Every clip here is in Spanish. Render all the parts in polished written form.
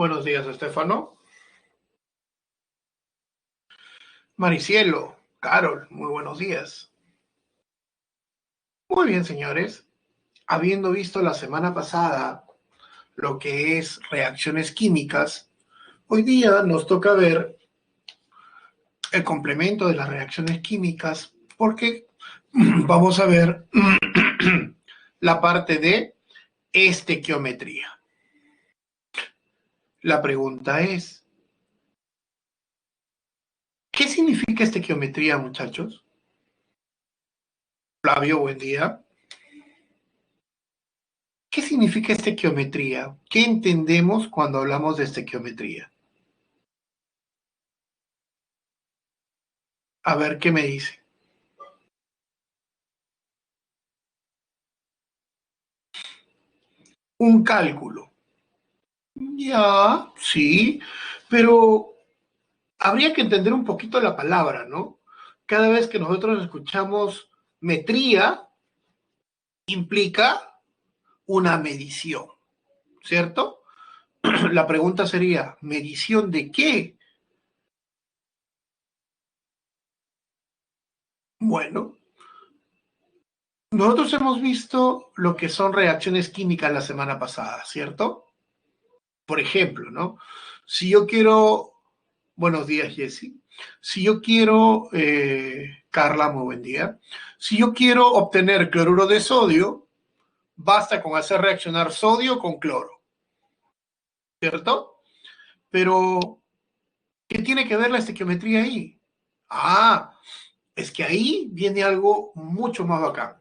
Buenos días, Estefano. Maricielo, Carol, muy buenos días. Muy bien, señores. Habiendo visto la semana pasada lo que es reacciones químicas, hoy día nos toca ver el complemento de las reacciones químicas porque vamos a ver la parte de estequiometría. La pregunta es, ¿qué significa estequiometría, muchachos? Flavio, buen día. ¿Qué significa estequiometría? ¿Qué entendemos cuando hablamos de estequiometría? A ver qué me dice. Un cálculo. Ya, sí, pero habría que entender un poquito la palabra, ¿no? Cada vez que nosotros escuchamos metría, implica una medición, ¿cierto? La pregunta sería, ¿medición de qué? Bueno, nosotros hemos visto lo que son reacciones químicas la semana pasada, ¿cierto? Por ejemplo, ¿no? Si yo quiero, buenos días, Jesse. Si yo quiero, Carla, muy buen día. Si yo quiero obtener cloruro de sodio, basta con hacer reaccionar sodio con cloro, ¿cierto? Pero, ¿qué tiene que ver la estequiometría ahí? Ah, es que ahí viene algo mucho más bacán.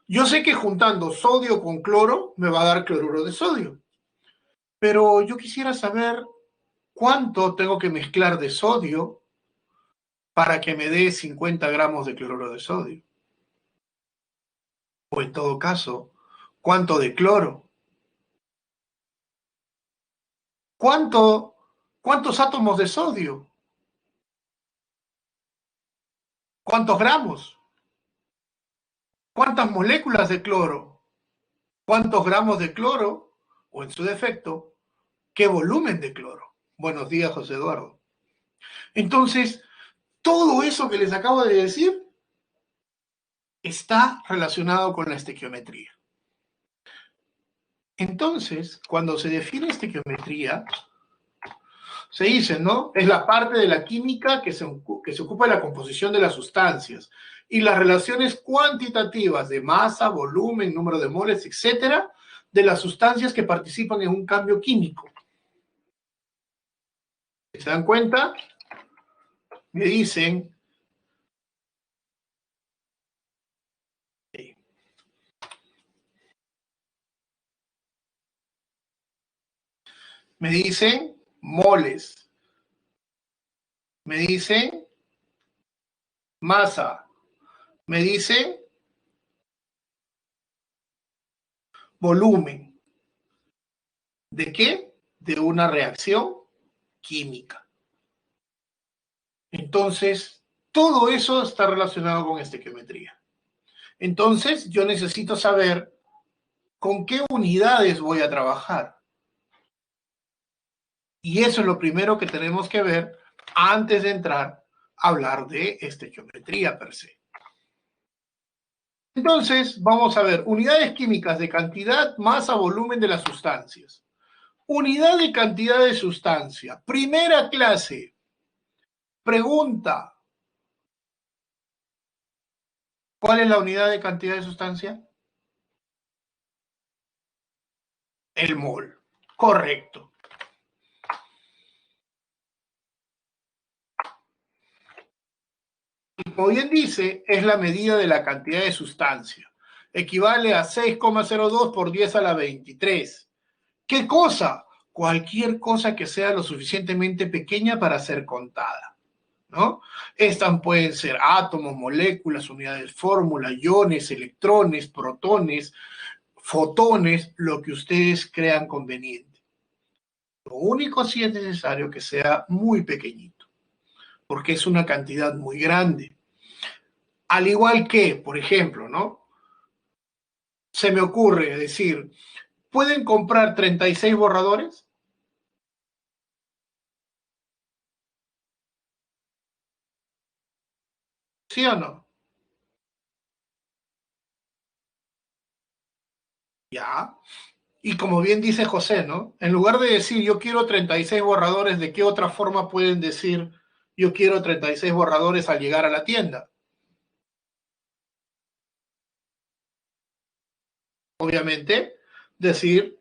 Yo sé que juntando sodio con cloro me va a dar cloruro de sodio, pero yo quisiera saber cuánto tengo que mezclar de sodio para que me dé 50 gramos de cloruro de sodio. O en todo caso, ¿cuánto de cloro? ¿Cuántos átomos de sodio? ¿Cuántos gramos? ¿Cuántas moléculas de cloro? ¿Cuántos gramos de cloro? O en su defecto, ¿qué volumen de cloro? Buenos días, José Eduardo. Entonces, todo eso que les acabo de decir está relacionado con la estequiometría. Entonces, cuando se define estequiometría, se dice, ¿no? Es la parte de la química que se ocupa de la composición de las sustancias y las relaciones cuantitativas de masa, volumen, número de moles, etcétera, de las sustancias que participan en un cambio químico. ¿Se dan cuenta? Me dicen, moles, me dicen masa, me dicen volumen. ¿De qué? De una reacción química. Entonces, todo eso está relacionado con estequiometría. Entonces, yo necesito saber con qué unidades voy a trabajar. Y eso es lo primero que tenemos que ver antes de entrar a hablar de estequiometría per se. Entonces, vamos a ver unidades químicas de cantidad, masa, volumen de las sustancias. Unidad de cantidad de sustancia. Primera clase. Pregunta. ¿Cuál es la unidad de cantidad de sustancia? El mol. Correcto. Y como bien dice, es la medida de la cantidad de sustancia. Equivale a 6,02 por 10 a la 23. ¿Qué cosa? Cualquier cosa que sea lo suficientemente pequeña para ser contada, ¿no? Estas pueden ser átomos, moléculas, unidades de fórmula, iones, electrones, protones, fotones, lo que ustedes crean conveniente. Lo único sí es necesario que sea muy pequeñito, porque es una cantidad muy grande. Al igual que, por ejemplo, ¿no? Se me ocurre decir, ¿pueden comprar 36 borradores? ¿Sí o no? Ya. Y como bien dice José, ¿no? En lugar de decir yo quiero 36 borradores, ¿de qué otra forma pueden decir yo quiero 36 borradores al llegar a la tienda? Obviamente, decir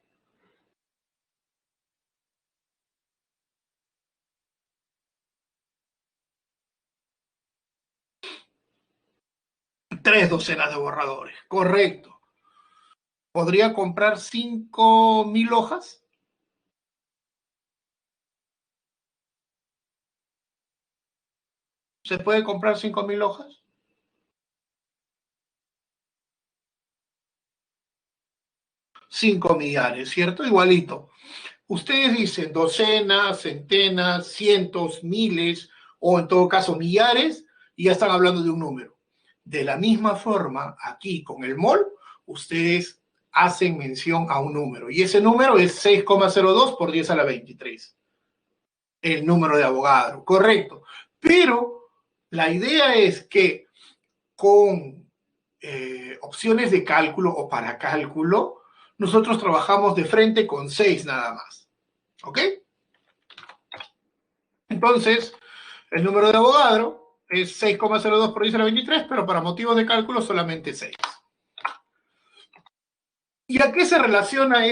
3 docenas de borradores. Correcto. ¿Podría comprar 5.000 hojas? ¿Se puede comprar 5.000 hojas? 5 millares, ¿cierto? Igualito. Ustedes dicen docenas, centenas, cientos, miles o en todo caso millares y ya están hablando de un número. De la misma forma, aquí con el mol, ustedes hacen mención a un número y ese número es 6,02 por 10 a la 23. El número de Avogadro, correcto. Pero la idea es que con opciones de cálculo o para cálculo, nosotros trabajamos de frente con 6 nada más. ¿Ok? Entonces, el número de Avogadro es 6,02 por 10 a la 23, pero para motivos de cálculo solamente 6. ¿Y a qué se relaciona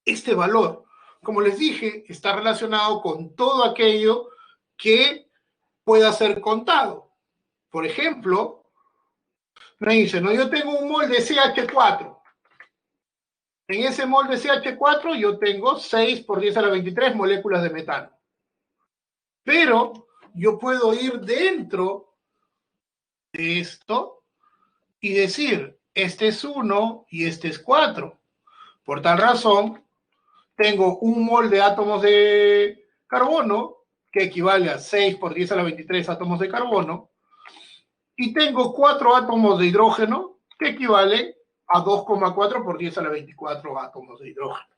este valor? Como les dije, está relacionado con todo aquello que pueda ser contado. Por ejemplo, me dice, no, yo tengo un mol de CH4. En ese mol de CH4 yo tengo 6 por 10 a la 23 moléculas de metano. Pero yo puedo ir dentro de esto y decir, este es 1 y este es 4. Por tal razón, tengo un mol de átomos de carbono, que equivale a 6 por 10 a la 23 átomos de carbono, y tengo 4 átomos de hidrógeno, que equivale a 2,4 por 10 a la 24 átomos de hidrógeno.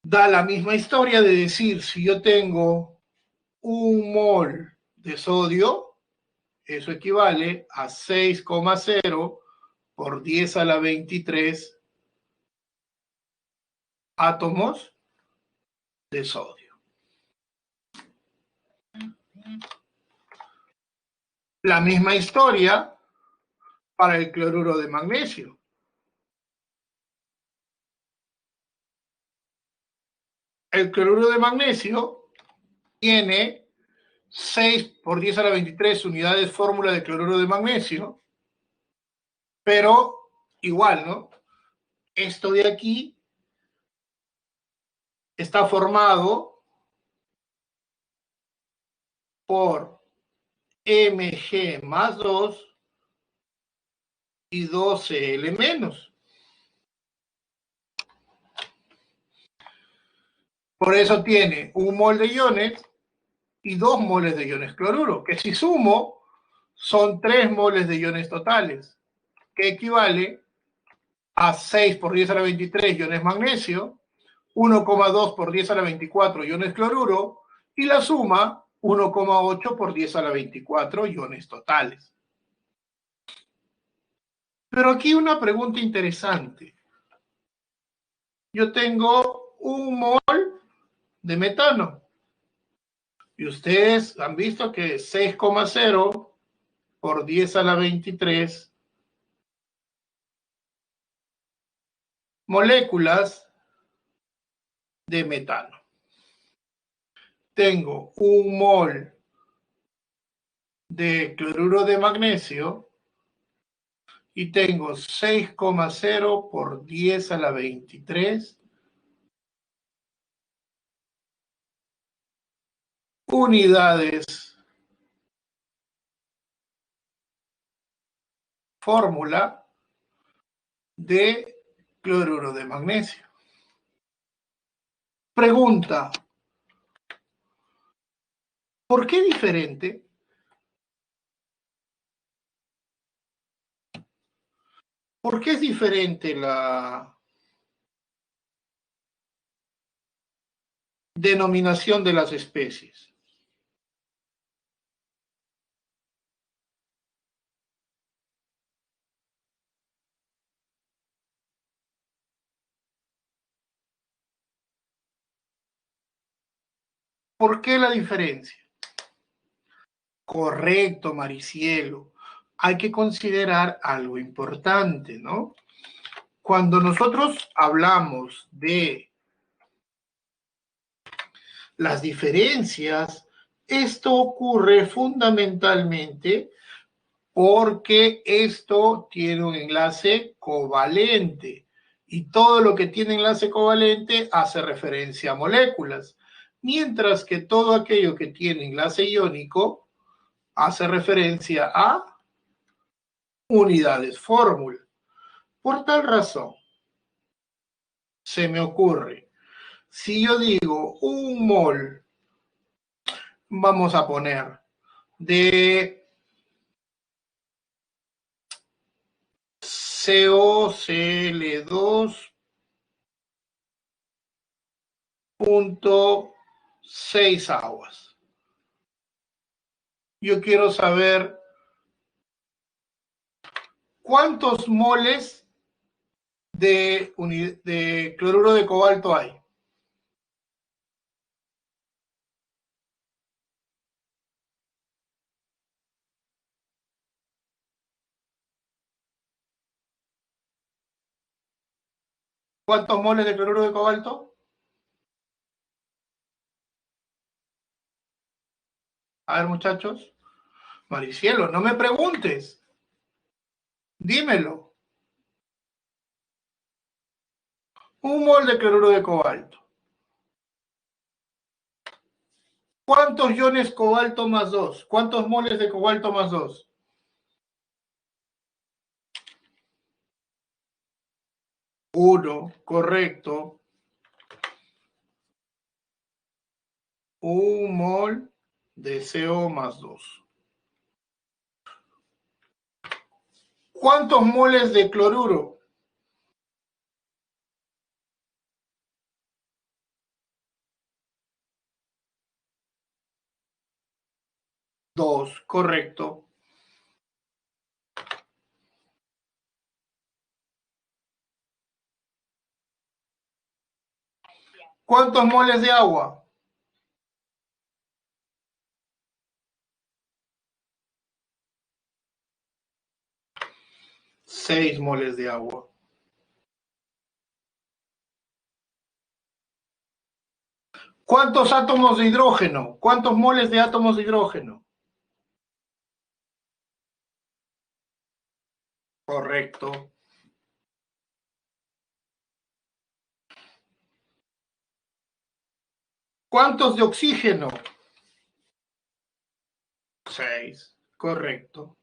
Da la misma historia de decir, si yo tengo un mol de sodio, eso equivale a 6,0 por 10 a la 23 átomos de sodio. La misma historia para el cloruro de magnesio. El cloruro de magnesio tiene 6 por 10 a la 23 unidades fórmula de cloruro de magnesio, pero igual, ¿no? Esto de aquí está formado por Mg más 2 y 2Cl menos. Por eso tiene un mol de iones y 2 moles de iones cloruro, que si sumo son 3 moles de iones totales, que equivale a 6 por 10 a la 23 iones magnesio, 1,2 por 10 a la 24 iones cloruro, y la suma 1,8 por 10 a la 24 iones totales. Pero aquí una pregunta interesante. Yo tengo un mol de metano, y ustedes han visto que 6,0 por 10 a la 23 moléculas de metano. Tengo un mol de cloruro de magnesio y tengo 6,0 por 10 a la 23 unidades fórmula de cloruro de magnesio. Pregunta, ¿por qué diferente? ¿Por qué es diferente la denominación de las especies? ¿Por qué la diferencia? Correcto, Maricielo. Hay que considerar algo importante, ¿no? Cuando nosotros hablamos de las diferencias, esto ocurre fundamentalmente porque esto tiene un enlace covalente y todo lo que tiene enlace covalente hace referencia a moléculas, mientras que todo aquello que tiene enlace iónico hace referencia a unidades fórmula. Por tal razón, se me ocurre, si yo digo un mol, vamos a poner, de COCl2.6 aguas. Yo quiero saber cuántos moles de cloruro de cobalto hay. ¿Cuántos moles de cloruro de cobalto? A ver, muchachos. Maricielo, no me preguntes. Dímelo. Un mol de cloruro de cobalto. ¿Cuántos iones cobalto más 2? ¿Cuántos moles de cobalto más 2? 1, correcto. Un mol de CO más 2. ¿Cuántos moles de cloruro? 2, correcto. ¿Cuántos moles de agua? 6 moles de agua. ¿Cuántos átomos de hidrógeno? ¿Cuántos moles de átomos de hidrógeno? Correcto. ¿Cuántos de oxígeno? 6, correcto.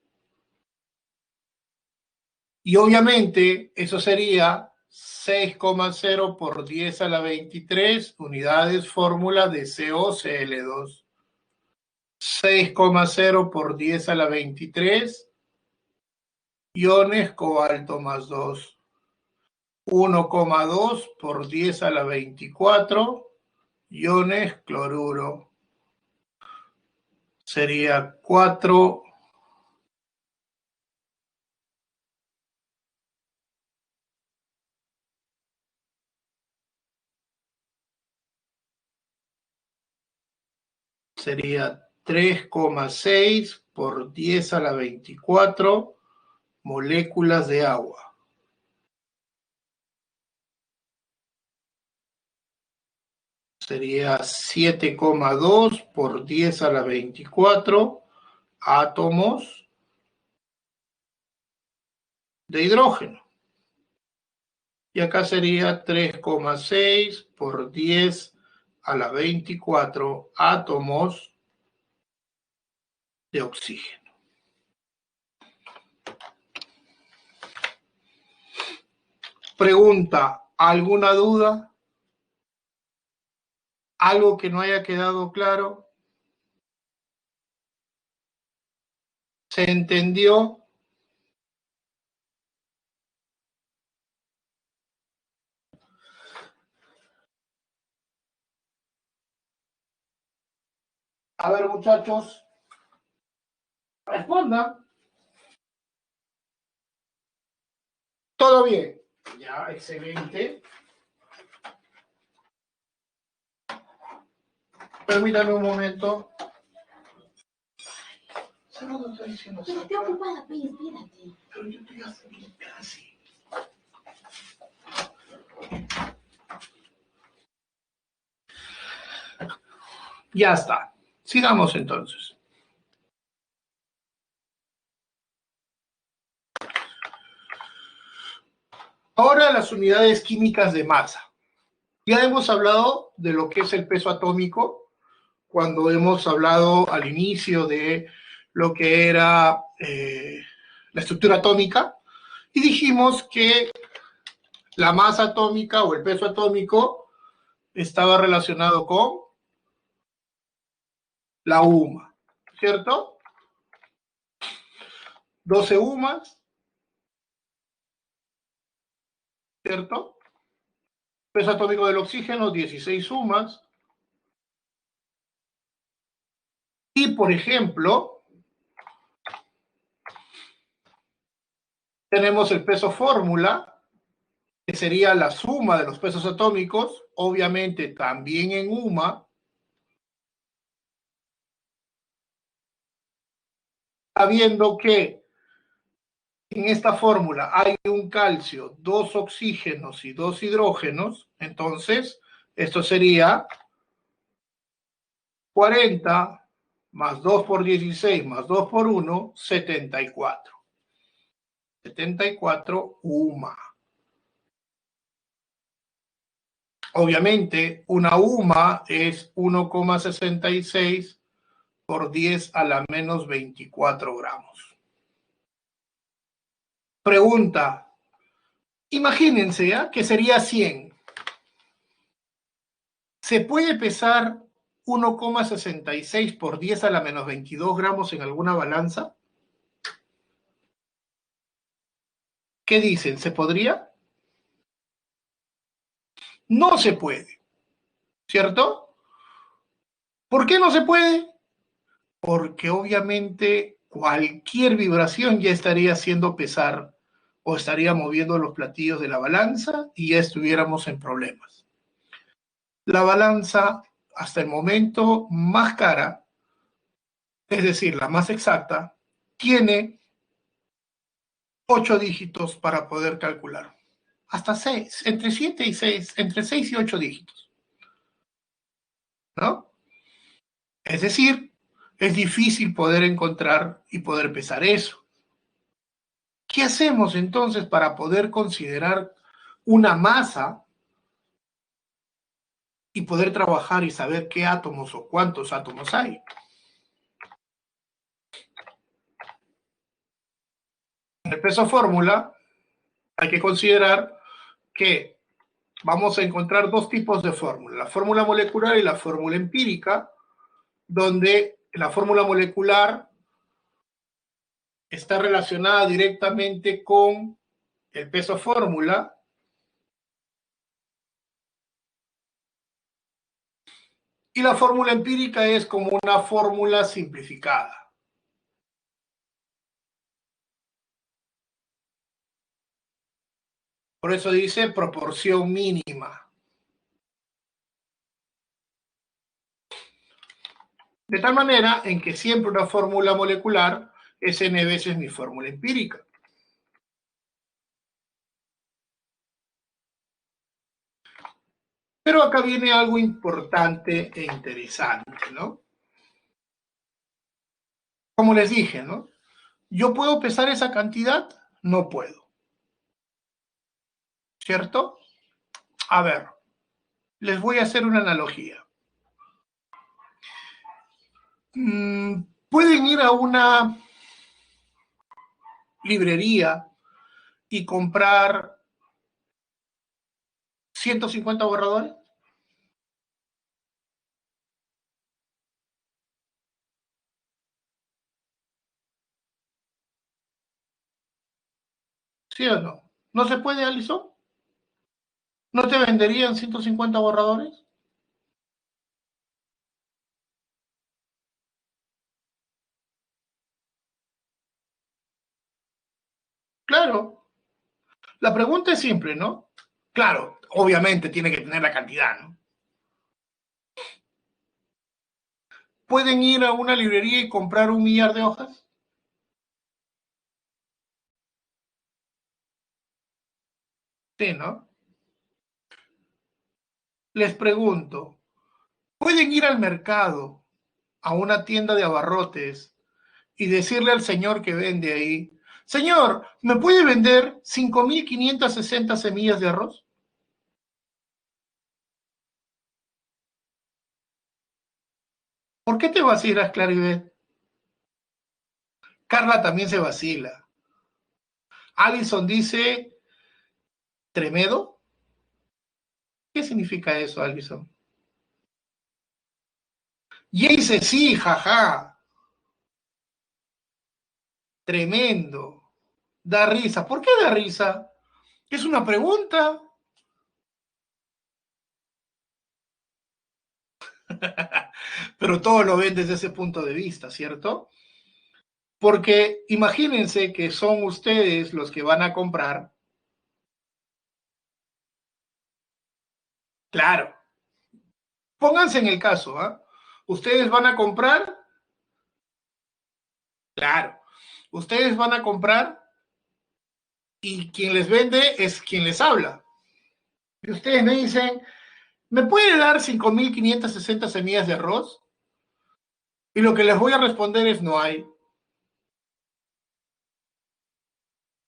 Y obviamente eso sería 6,0 por 10 a la 23 unidades fórmula de COCl2. 6,0 por 10 a la 23 iones cobalto más 2. 1,2 por 10 a la 24 iones cloruro. Sería 4. Sería 3,6 por 10 a la 24 moléculas de agua. Sería 7,2 por 10 a la 24 átomos de hidrógeno. Y acá sería 3,6 por 10 a la 24 átomos de oxígeno. Pregunta, ¿alguna duda? ¿Algo que no haya quedado claro? ¿Se entendió? A ver, muchachos, respondan. ¿Todo bien? Ya, excelente. Permítame un momento. Pero estoy ocupada, pues, espérate. Pero yo estoy haciendo casi. Ya está. Sigamos entonces. Ahora las unidades químicas de masa. Ya hemos hablado de lo que es el peso atómico cuando hemos hablado al inicio de lo que era la estructura atómica y dijimos que la masa atómica o el peso atómico estaba relacionado con la UMA, ¿cierto? 12 UMAs, ¿cierto? Peso atómico del oxígeno, 16 UMAs. Y, por ejemplo, tenemos el peso fórmula, que sería la suma de los pesos atómicos, obviamente también en UMA, sabiendo que en esta fórmula hay un calcio, 2 oxígenos y 2 hidrógenos, entonces esto sería 40 más 2 por 16 más 2 por 1, 74. 74 UMA. Obviamente, una UMA es 1,66 por 10 a la menos 24 gramos. Pregunta, imagínense que sería 100. ¿Se puede pesar 1,66 por 10 a la menos 22 gramos en alguna balanza? ¿Qué dicen? ¿Se podría? No se puede, ¿cierto? ¿Por qué no se puede? Porque obviamente cualquier vibración ya estaría haciendo pesar o estaría moviendo los platillos de la balanza y ya estuviéramos en problemas. La balanza, hasta el momento más cara, es decir, la más exacta, tiene 8 dígitos para poder calcular. Hasta 6, entre 7 y 6, entre 6 y 8 dígitos. ¿No? Es decir, es difícil poder encontrar y poder pesar eso. ¿Qué hacemos entonces para poder considerar una masa y poder trabajar y saber qué átomos o cuántos átomos hay? En el peso fórmula hay que considerar que vamos a encontrar dos tipos de fórmula, la fórmula molecular y la fórmula empírica, donde la fórmula molecular está relacionada directamente con el peso fórmula y la fórmula empírica es como una fórmula simplificada. Por eso dice proporción mínima. De tal manera en que siempre una fórmula molecular es n veces mi fórmula empírica. Pero acá viene algo importante e interesante, ¿no? Como les dije, ¿no? ¿Yo puedo pesar esa cantidad? No puedo. ¿Cierto? A ver, les voy a hacer una analogía. Pueden ir a una librería y comprar 150 borradores. ¿Sí o no? ¿No se puede, Alison? ¿No te venderían 150 borradores? Claro. La pregunta es simple, ¿no? Claro, obviamente tiene que tener la cantidad, ¿no? pueden ir a una librería y comprar 1 millar de hojas? Sí, ¿no? Les pregunto, ¿pueden ir al mercado, a una tienda de abarrotes, y decirle al señor que vende ahí, señor, ¿me puede vender 5.560 semillas de arroz? ¿Por qué te vacilas, Claribet? Carla también se vacila. Alison dice, ¿tremedo? ¿Qué significa eso, Alison? Y dice, sí, jaja, tremendo. Da risa. ¿Por qué da risa? Es una pregunta. Pero todo lo ven desde ese punto de vista, ¿cierto? Porque imagínense que son ustedes los que van a comprar. Claro, pónganse en el caso, ¿ah? Ustedes van a comprar, claro, ustedes van a comprar y quien les vende es quien les habla. Y ustedes me dicen, ¿me puede dar 5.560 semillas de arroz? Y lo que les voy a responder es no hay.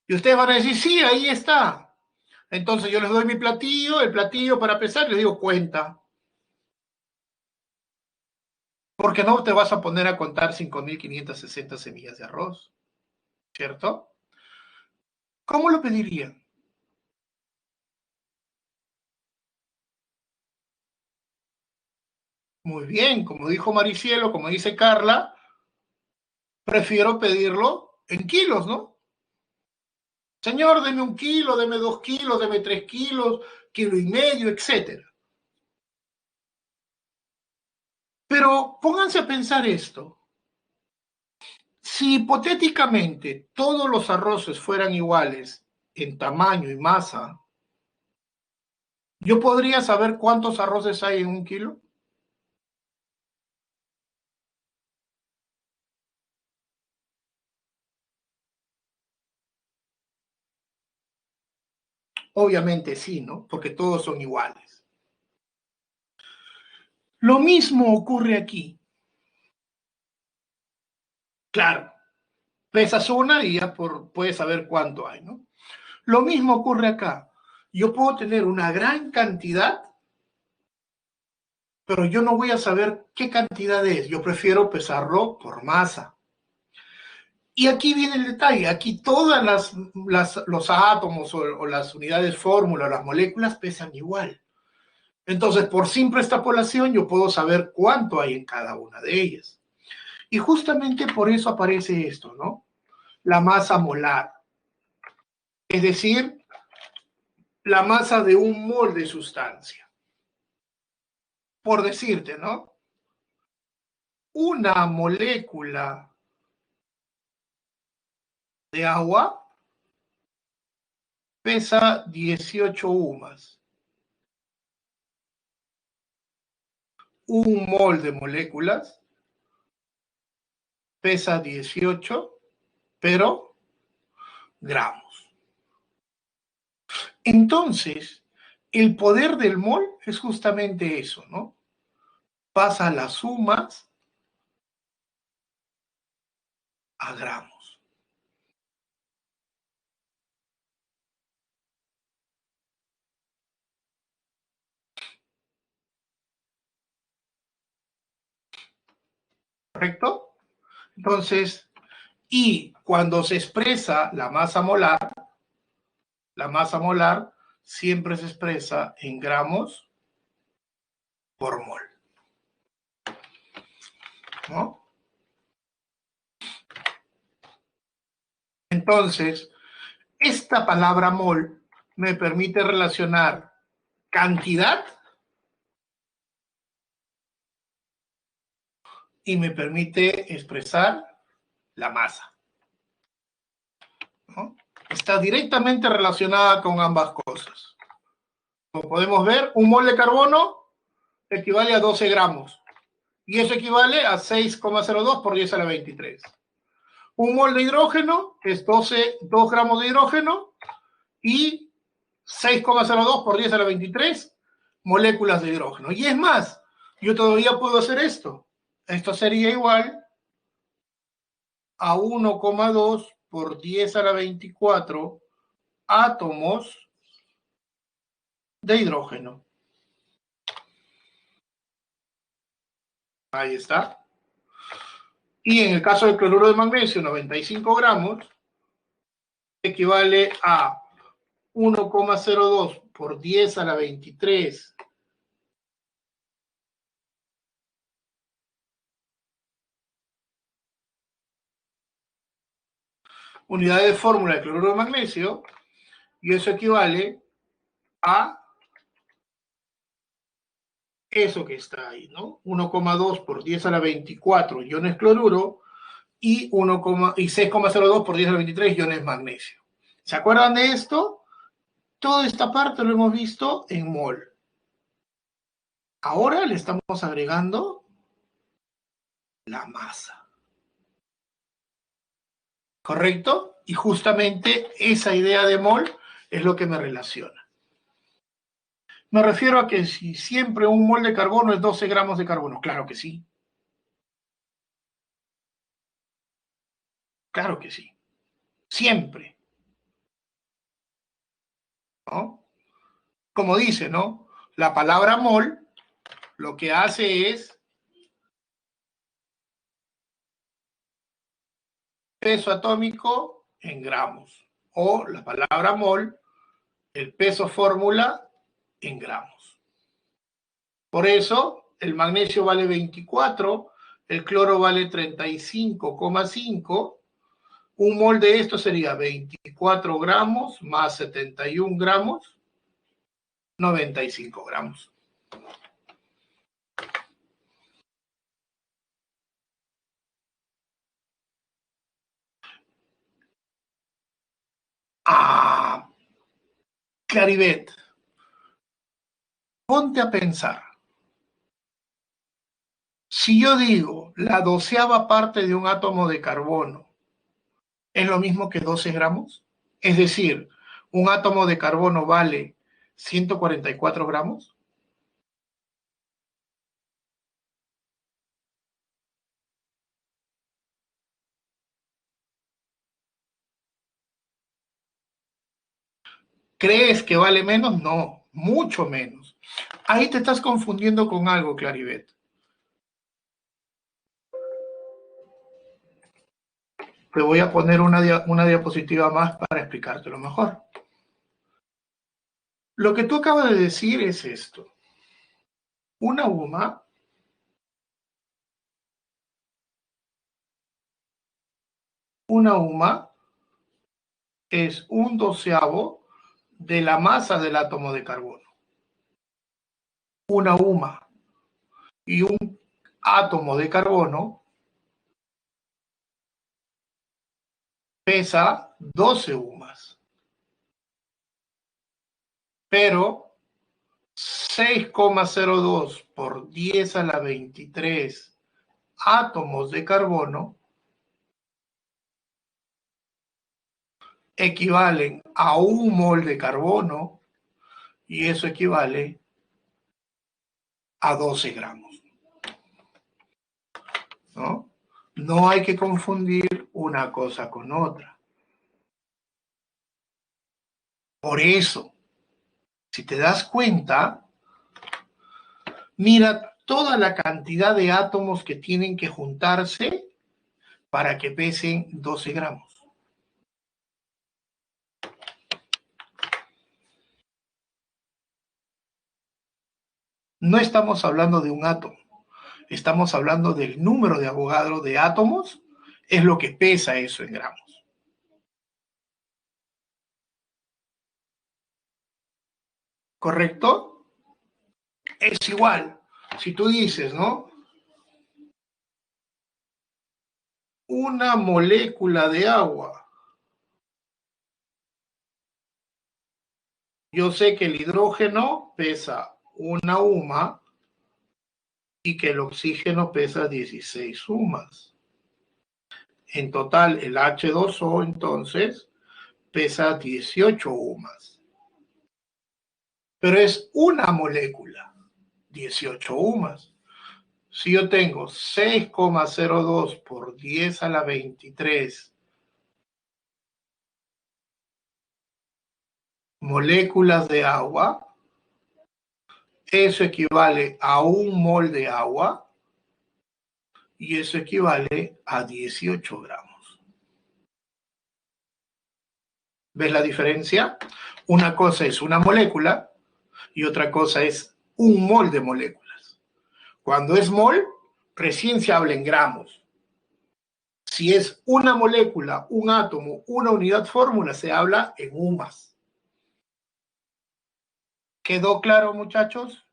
Y ustedes van a decir, sí, ahí está. Entonces yo les doy mi platillo, el platillo para pesar, y les digo, cuenta. Porque no te vas a poner a contar 5.560 semillas de arroz, ¿cierto? ¿Cómo lo pedirían? Muy bien, como dijo Maricielo, como dice Carla, prefiero pedirlo en kilos, ¿no? Señor, deme 1 kilo, deme 2 kilos, deme 3 kilos, 1,5 kilos, etcétera. Pero pónganse a pensar esto. Si hipotéticamente todos los arroces fueran iguales en tamaño y masa, ¿yo podría saber cuántos arroces hay en 1 kilo? Obviamente sí, ¿no? Porque todos son iguales. Lo mismo ocurre aquí. Claro, pesas una y ya puedes saber cuánto hay, ¿no? Lo mismo ocurre acá. Yo puedo tener una gran cantidad, pero yo no voy a saber qué cantidad es. Yo prefiero pesarlo por masa. Y aquí viene el detalle. Aquí todas los átomos o las unidades fórmula, las moléculas pesan igual. Entonces, por simple extrapolación, yo puedo saber cuánto hay en cada una de ellas. Y justamente por eso aparece esto, ¿no? La masa molar. Es decir, la masa de un mol de sustancia. Por decirte, ¿no? Una molécula de agua pesa 18 UMAS. Un mol de moléculas pesa 18, pero gramos. Entonces, el poder del mol es justamente eso, ¿no? Pasa las sumas a gramos. ¿Correcto? Entonces, y cuando se expresa la masa molar siempre se expresa en gramos por mol, ¿no? Entonces, esta palabra mol me permite relacionar cantidad y me permite expresar la masa, ¿no? Está directamente relacionada con ambas cosas. Como podemos ver, un mol de carbono equivale a 12 gramos Y eso equivale a 6,02 por 10 a la 23. Un mol de hidrógeno es 2 gramos de hidrógeno y 6,02 por 10 a la 23 moléculas de hidrógeno. Y es más, yo todavía puedo hacer esto. Esto sería igual a 1,2 por 10 a la 24 átomos de hidrógeno. Ahí está. Y en el caso del cloruro de magnesio, 95 gramos, equivale a 1,02 por 10 a la 23 unidades de fórmula de cloruro de magnesio, y eso equivale a eso que está ahí, ¿no? 1,2 por 10 a la 24 iones cloruro y 6,02 por 10 a la 23 iones magnesio. ¿Se acuerdan de esto? Toda esta parte lo hemos visto en mol. Ahora le estamos agregando la masa. ¿Correcto? Y justamente esa idea de mol es lo que me relaciona. Me refiero a que si siempre un mol de carbono es 12 gramos de carbono. Claro que sí. Claro que sí. Siempre. ¿No? Como dice, ¿no? La palabra mol lo que hace es peso atómico en gramos. O la palabra mol, el peso fórmula en gramos. Por eso el magnesio vale 24, el cloro vale 35,5. Un mol de esto sería 24 gramos más 71 gramos, 95 gramos. Ah, Claribet, ponte a pensar. Si yo digo la 12ª parte de un átomo de carbono es lo mismo que 12 gramos, es decir, un átomo de carbono vale 144 gramos. ¿Crees que vale menos? No, mucho menos. Ahí te estás confundiendo con algo, Claribet. Te voy a poner una diapositiva más para explicártelo mejor. Lo que tú acabas de decir es esto. Una UMA es 1/12 de la masa del átomo de carbono. Una UMA. Y un átomo de carbono pesa 12 UMAs. Pero 6,02 por 10 a la 23 átomos de carbono equivalen a un mol de carbono, y eso equivale a 12 gramos. ¿No? No hay que confundir una cosa con otra. Por eso, si te das cuenta, mira toda la cantidad de átomos que tienen que juntarse para que pesen 12 gramos. No estamos hablando de un átomo, estamos hablando del número de Avogadro de átomos, es lo que pesa eso en gramos. ¿Correcto? Es igual. Si tú dices, ¿no? Una molécula de agua. Yo sé que el hidrógeno pesa una UMA y que el oxígeno pesa 16 UMAS. En total, el H2O entonces pesa 18 UMAS. Pero es una molécula, 18 UMAS. Si yo tengo 6,02 por 10 a la 23 moléculas de agua, eso equivale a 1 mol de agua y eso equivale a 18 gramos. ¿Ves la diferencia? Una cosa es una molécula y otra cosa es 1 mol de moléculas. Cuando es mol, recién se habla en gramos. Si es una molécula, un átomo, una unidad fórmula, se habla en UMAS. ¿Quedó claro, muchachos?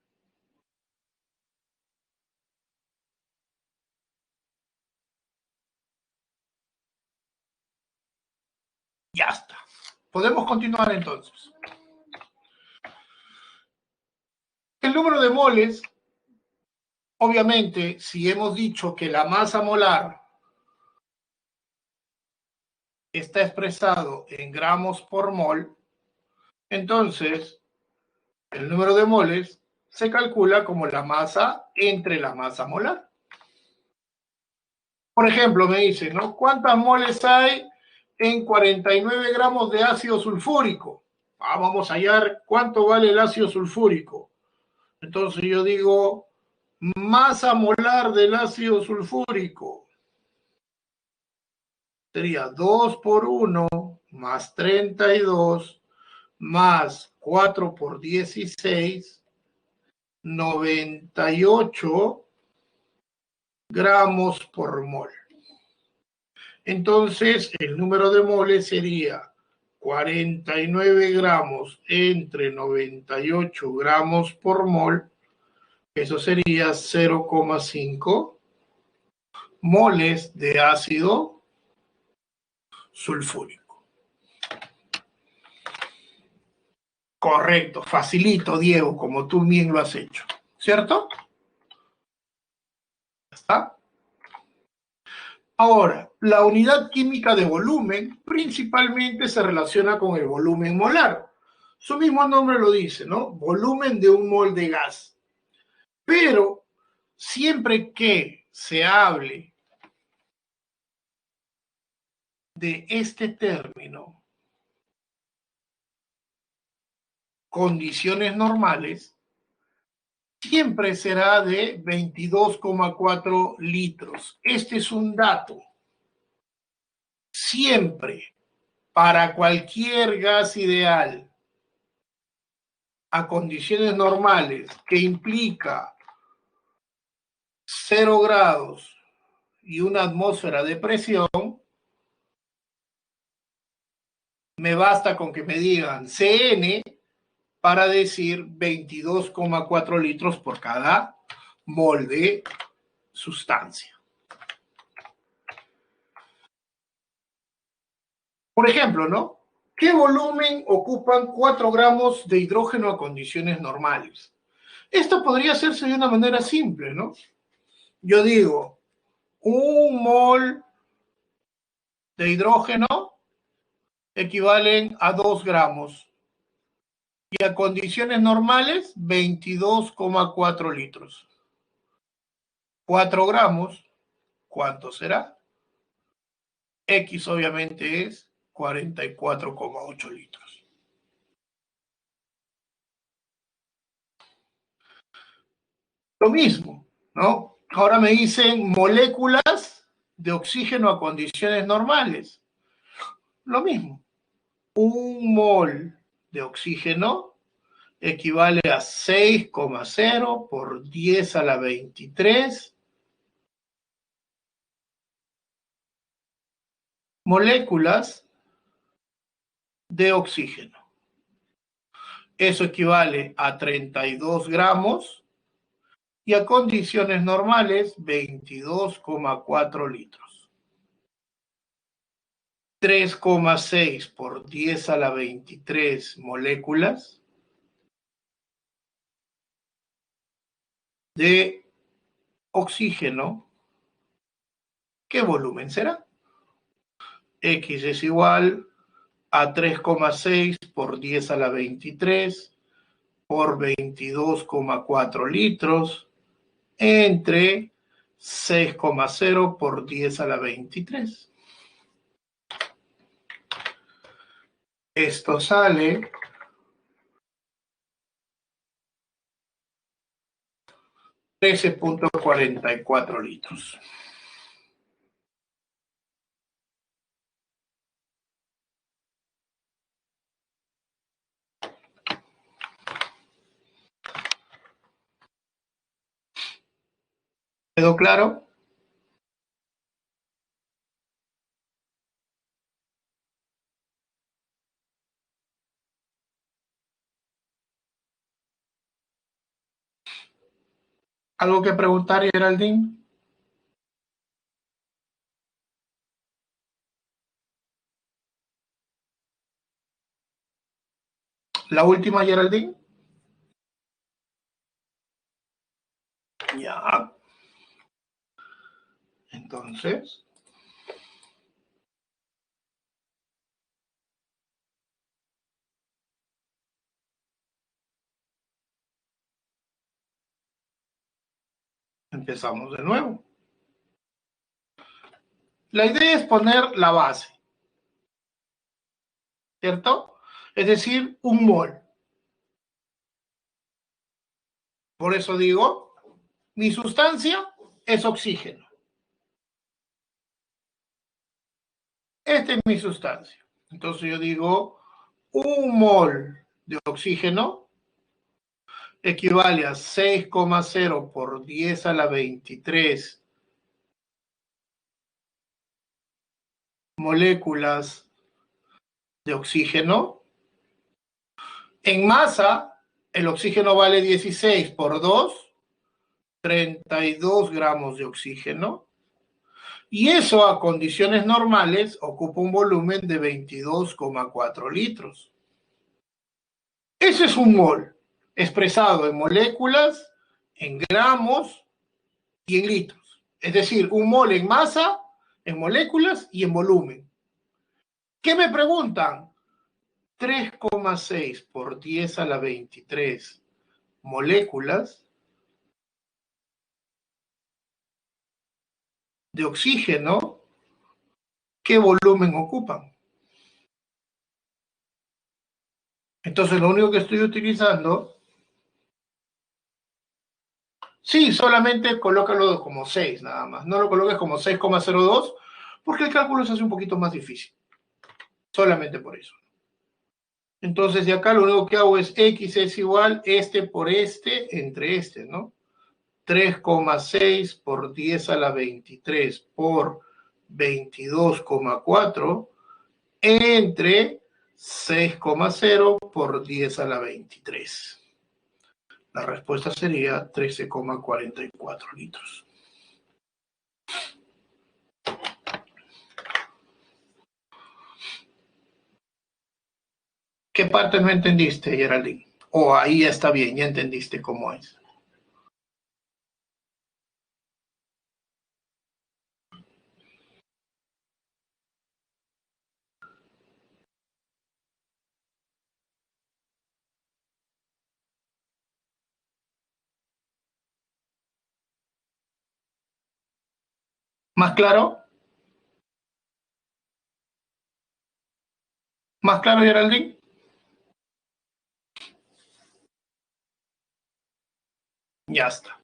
Ya está. Podemos continuar entonces. El número de moles, obviamente, si hemos dicho que la masa molar está expresado en gramos por mol, entonces el número de moles se calcula como la masa entre la masa molar. Por ejemplo, me dicen, ¿no? ¿Cuántas moles hay en 49 gramos de ácido sulfúrico? Vamos a hallar cuánto vale el ácido sulfúrico. Entonces yo digo, masa molar del ácido sulfúrico sería 2 por 1 más 32 más 4 por 16, 98 gramos por mol. Entonces, el número de moles sería 49 gramos entre 98 gramos por mol. Eso sería 0,5 moles de ácido sulfúrico. Correcto, facilito, Diego, como tú bien lo has hecho. ¿Cierto? ¿Ya está? Ahora, la unidad química de volumen principalmente se relaciona con el volumen molar. Su mismo nombre lo dice, ¿no? Volumen de un mol de gas. Pero siempre que se hable de este término, condiciones normales, siempre será de 22,4 litros. Este es un dato. Siempre, para cualquier gas ideal, a condiciones normales, que implica 0 grados y una atmósfera de presión, me basta con que me digan CN para decir 22,4 litros por cada mol de sustancia. Por ejemplo, ¿no? ¿Qué volumen ocupan 4 gramos de hidrógeno a condiciones normales? Esto podría hacerse de una manera simple, ¿no? Yo digo, 1 mol de hidrógeno equivalen a 2 gramos y a condiciones normales 22,4 litros. 4 gramos, ¿cuánto será? X obviamente es 44,8 litros. Lo mismo, ¿no? Ahora me dicen moléculas de oxígeno a condiciones normales. Lo mismo. 1 mol de oxígeno equivale a 6,0 por 10 a la 23 moléculas de oxígeno. Eso equivale a 32 gramos y a condiciones normales 22,4 litros. 3,6 por 10 a la 23 moléculas de oxígeno, ¿qué volumen será? X es igual a 3,6 por 10 a la 23 por 22,4 litros entre 6,0 por 10 a la 23. Esto sale 13,44 litros. ¿Quedó claro? ¿Algo que preguntar, Geraldine? ¿La última, Geraldine? Ya. Entonces, empezamos de nuevo. La idea es poner la base, ¿cierto? Es decir, un mol. Por eso digo, mi sustancia es oxígeno. Esta es mi sustancia. Entonces yo digo, un mol de oxígeno equivale a 6,0 por 10 a la 23 moléculas de oxígeno. En masa, el oxígeno vale 16 por 2, 32 gramos de oxígeno. Y eso a condiciones normales ocupa un volumen de 22,4 litros. Ese es un mol, expresado en moléculas, en gramos y en litros. Es decir, un mol en masa, en moléculas y en volumen. ¿Qué me preguntan? 3,6 por 10 a la 23 moléculas de oxígeno, ¿qué volumen ocupan? Entonces, lo único que estoy utilizando, sí, solamente colócalo como 6 nada más. No lo coloques como 6,02 porque el cálculo se hace un poquito más difícil. Solamente por eso. Entonces, de acá lo único que hago es X es igual este por este entre este, ¿no? 3,6 por 10 a la 23 por 22,4 entre 6,0 por 10 a la 23. La respuesta sería 13,44 litros. ¿Qué parte no entendiste, Geraldine? O ahí ya está bien, ya entendiste cómo es. ¿Más claro? ¿Más claro, Geraldine? Ya está.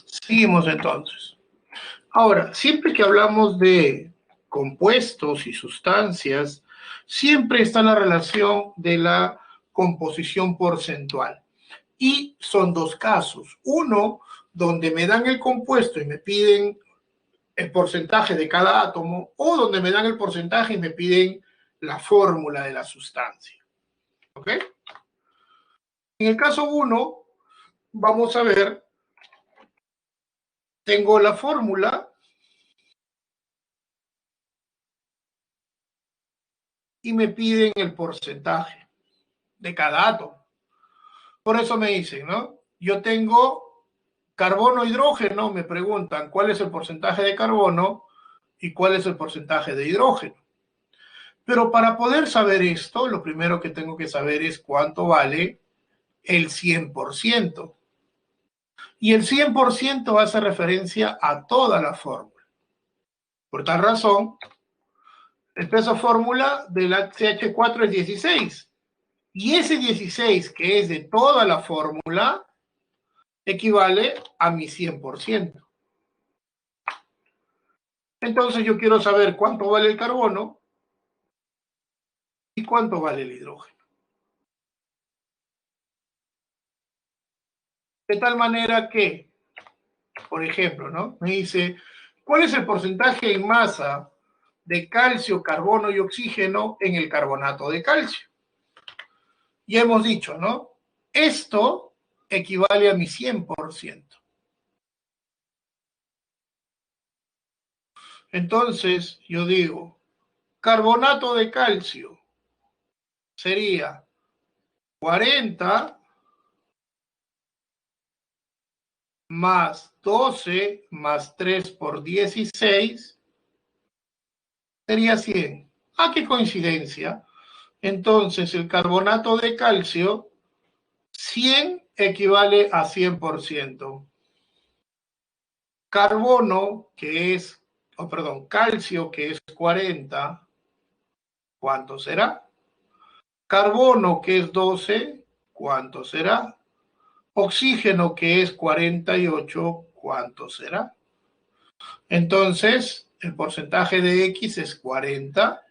Seguimos entonces. Ahora, siempre que hablamos de compuestos y sustancias, siempre está la relación de la composición porcentual. Y son dos casos. Uno, donde me dan el compuesto y me piden el porcentaje de cada átomo, o donde me dan el porcentaje y me piden la fórmula de la sustancia. ¿Ok? En el caso 1, vamos a ver, tengo la fórmula y me piden el porcentaje de cada átomo. Por eso me dicen, ¿no? Yo tengo carbono, hidrógeno, me preguntan cuál es el porcentaje de carbono y cuál es el porcentaje de hidrógeno. Pero para poder saber esto, lo primero que tengo que saber es cuánto vale el 100%. Y el 100% hace referencia a toda la fórmula. Por tal razón, el peso fórmula del CH4 es 16. Y ese 16, que es de toda la fórmula, equivale a mi 100%. Entonces yo quiero saber cuánto vale el carbono y cuánto vale el hidrógeno. De tal manera que, por ejemplo, ¿no? Me dice, ¿cuál es el porcentaje en masa de calcio, carbono y oxígeno en el carbonato de calcio? Y hemos dicho, ¿no? Esto equivale a mi 100%. Entonces, yo digo, carbonato de calcio sería 40 más 12 más 3 por 16 sería 100. ¡Ah, qué coincidencia! Entonces, el carbonato de calcio, 100 equivale a 100%. Carbono, que es, perdón, calcio, que es 40, ¿cuánto será? Carbono, que es 12, ¿cuánto será? Oxígeno, que es 48, ¿cuánto será? Entonces, el porcentaje de X es 40,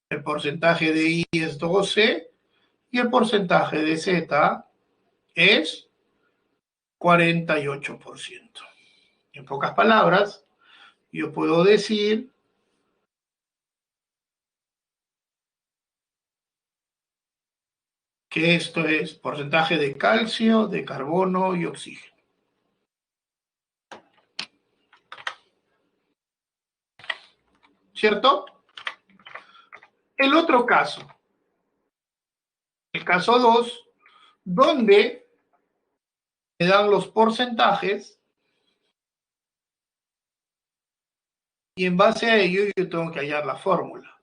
el porcentaje de Y es 12 y el porcentaje de Z es 48%. En pocas palabras, yo puedo decir que esto es porcentaje de calcio, de carbono y oxígeno. ¿Cierto? El otro caso, el caso 2, donde me dan los porcentajes y en base a ello yo tengo que hallar la fórmula.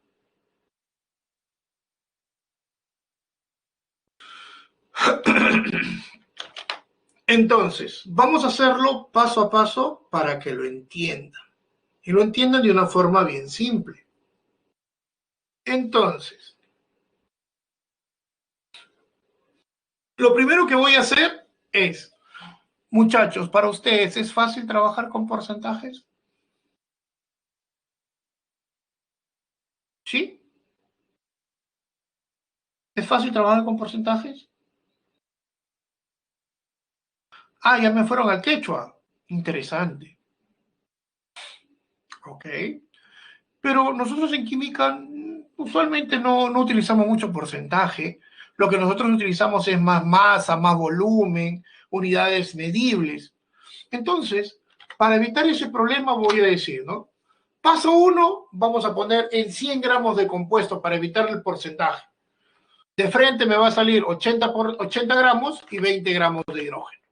Entonces, vamos a hacerlo paso a paso para que lo entiendan. Y lo entiendan de una forma bien simple. Entonces, lo primero que voy a hacer es, muchachos, para ustedes, ¿es fácil trabajar con porcentajes? ¿Sí? ¿Es fácil trabajar con porcentajes? Ah, ya me fueron al quechua. Interesante. Ok. Pero nosotros en química usualmente no utilizamos mucho porcentaje. Lo que nosotros utilizamos es más masa, más volumen, unidades medibles. Entonces, para evitar ese problema voy a decir, ¿no? Paso 1, vamos a poner en 100 gramos de compuesto para evitar el porcentaje. De frente me va a salir 80 gramos y 20 gramos de hidrógeno.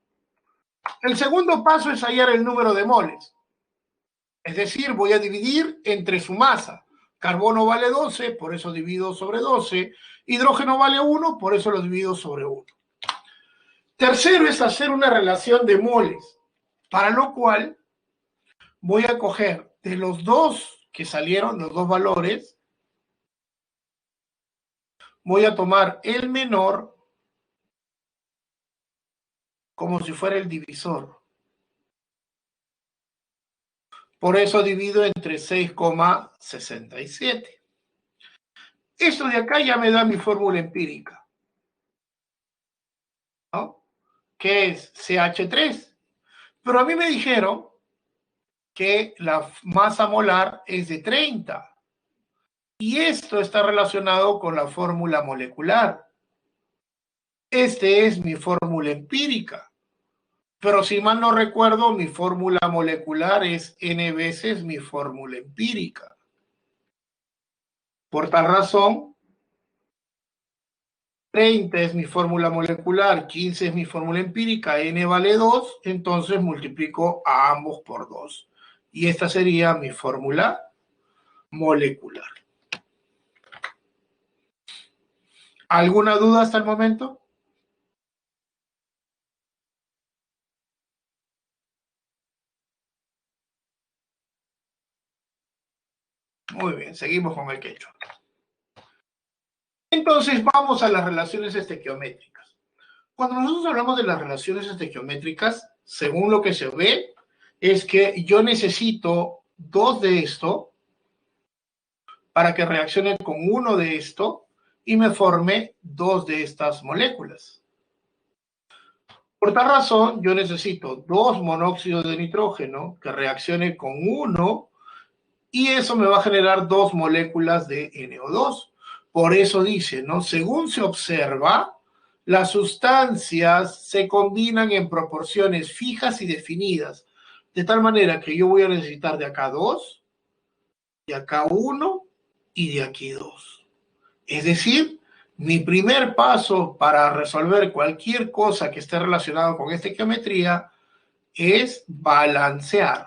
El segundo paso es hallar el número de moles. Es decir, voy a dividir entre su masa. Carbono vale 12, por eso divido sobre 12. Hidrógeno vale 1, por eso lo divido sobre 1. Tercero es hacer una relación de moles, para lo cual voy a coger de los dos que salieron, los dos valores, voy a tomar el menor como si fuera el divisor. Por eso divido entre 6,67. Esto de acá ya me da mi fórmula empírica, ¿no? Que es CH3. Pero a mí me dijeron que la masa molar es de 30. Y esto está relacionado con la fórmula molecular. Este es mi fórmula empírica. Pero si mal no recuerdo, mi fórmula molecular es n veces mi fórmula empírica. Por tal razón, 30 es mi fórmula molecular, 15 es mi fórmula empírica, n vale 2, entonces multiplico a ambos por 2. Y esta sería mi fórmula molecular. ¿Alguna duda hasta el momento? Muy bien, seguimos con el quechua. Entonces vamos a las relaciones estequiométricas. Cuando nosotros hablamos de las relaciones estequiométricas, según lo que se ve, es que yo necesito dos de esto para que reaccione con uno de esto y me forme dos de estas moléculas. Por tal razón, yo necesito dos monóxidos de nitrógeno que reaccione con uno y eso me va a generar dos moléculas de NO2. Por eso dice, ¿no? Según se observa, las sustancias se combinan en proporciones fijas y definidas, de tal manera que yo voy a necesitar de acá dos, de acá uno y de aquí dos. Es decir, mi primer paso para resolver cualquier cosa que esté relacionado con esta geometría es balancear.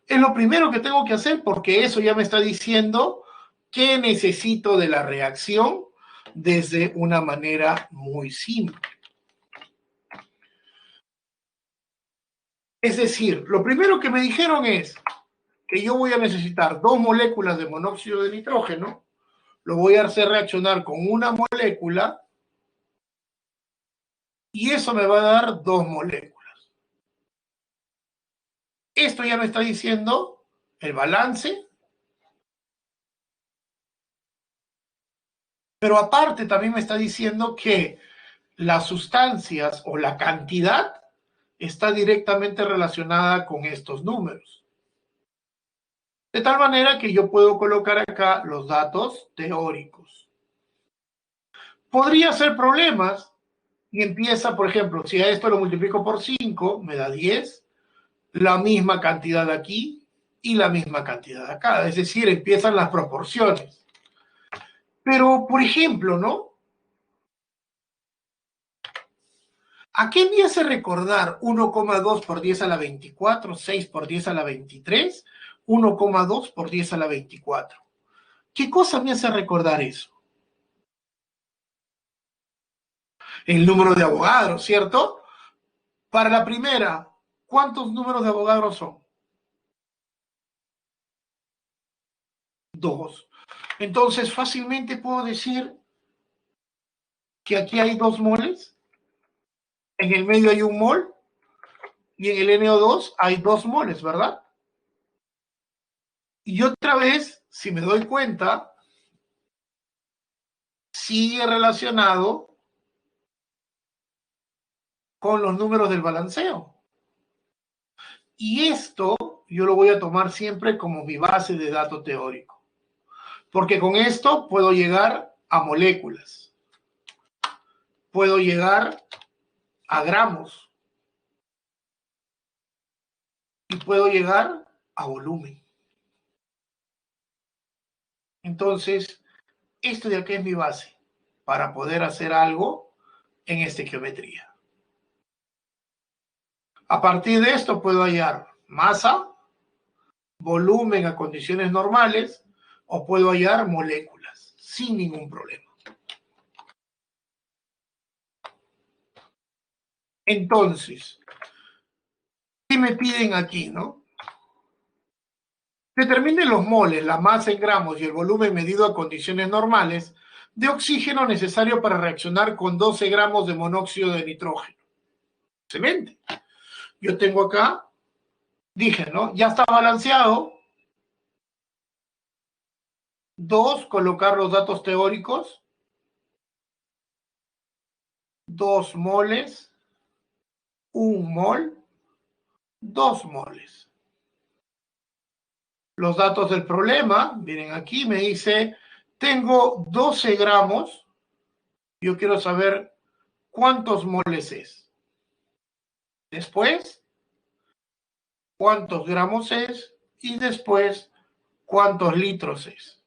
Es lo primero que tengo que hacer porque eso ya me está diciendo qué necesito de la reacción desde una manera muy simple. Es decir, lo primero que me dijeron es que yo voy a necesitar dos moléculas de monóxido de nitrógeno, lo voy a hacer reaccionar con una molécula y eso me va a dar dos moléculas. Esto ya me está diciendo el balance, pero aparte también me está diciendo que las sustancias o la cantidad está directamente relacionada con estos números. De tal manera que yo puedo colocar acá los datos teóricos. Podría ser problemas y empieza, por ejemplo, si a esto lo multiplico por 5, me da 10, la misma cantidad aquí y la misma cantidad acá. Es decir, empiezan las proporciones. Pero, por ejemplo, ¿no? ¿A qué me hace recordar 1,2 por 10 a la 24, 6 por 10 a la 23, 1,2 por 10 a la 24? ¿Qué cosa me hace recordar eso? El número de Avogadro, ¿cierto? Para la primera, ¿cuántos números de Avogadro son? Dos. Entonces, fácilmente puedo decir que aquí hay 2 moles, en el medio hay 1 mol, y en el NO2 hay 2 moles, ¿verdad? Y otra vez, si me doy cuenta, sigue relacionado con los números del balanceo. Y esto yo lo voy a tomar siempre como mi base de dato teórico, porque con esto puedo llegar a moléculas, puedo llegar a gramos y puedo llegar a volumen. Entonces, esto de aquí es mi base para poder hacer algo en estequiometría. A partir de esto puedo hallar masa, volumen a condiciones normales, o puedo hallar moléculas sin ningún problema. Entonces, ¿qué me piden aquí, no? Determine los moles, la masa en gramos y el volumen medido a condiciones normales de oxígeno necesario para reaccionar con 12 gramos de monóxido de nitrógeno. Excelente. Yo tengo acá, dije, ¿no? Ya está balanceado. 2, colocar los datos teóricos. 2 moles, 1 mol, 2 moles. Los datos del problema, miren aquí, me dice, tengo 12 gramos, yo quiero saber cuántos moles es. Después, cuántos gramos es y después, cuántos litros es.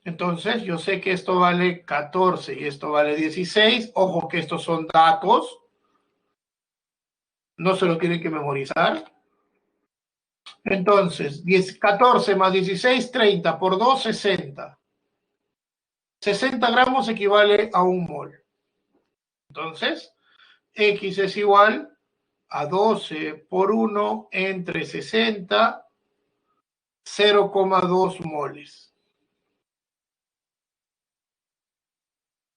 Entonces, yo sé que esto vale 14 y esto vale 16. Ojo que estos son datos, no se lo tienen que memorizar. Entonces, 14 más 16, 30 por 2, 60. 60 gramos equivale a un mol. Entonces, X es igual a 12 por 1 entre 60, 0,2 moles.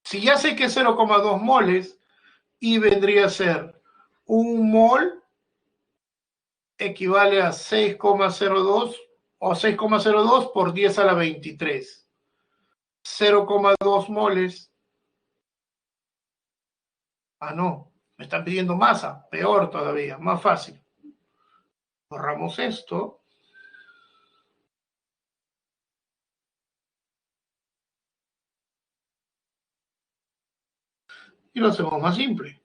Si ya sé que es 0,2 moles, y vendría a ser un mol equivale a 6,02 o 6,02 por 10 a la 23. 0,2 moles. Ah, no, me están pidiendo masa. Peor todavía, más fácil. Borramos esto. Y lo hacemos más simple.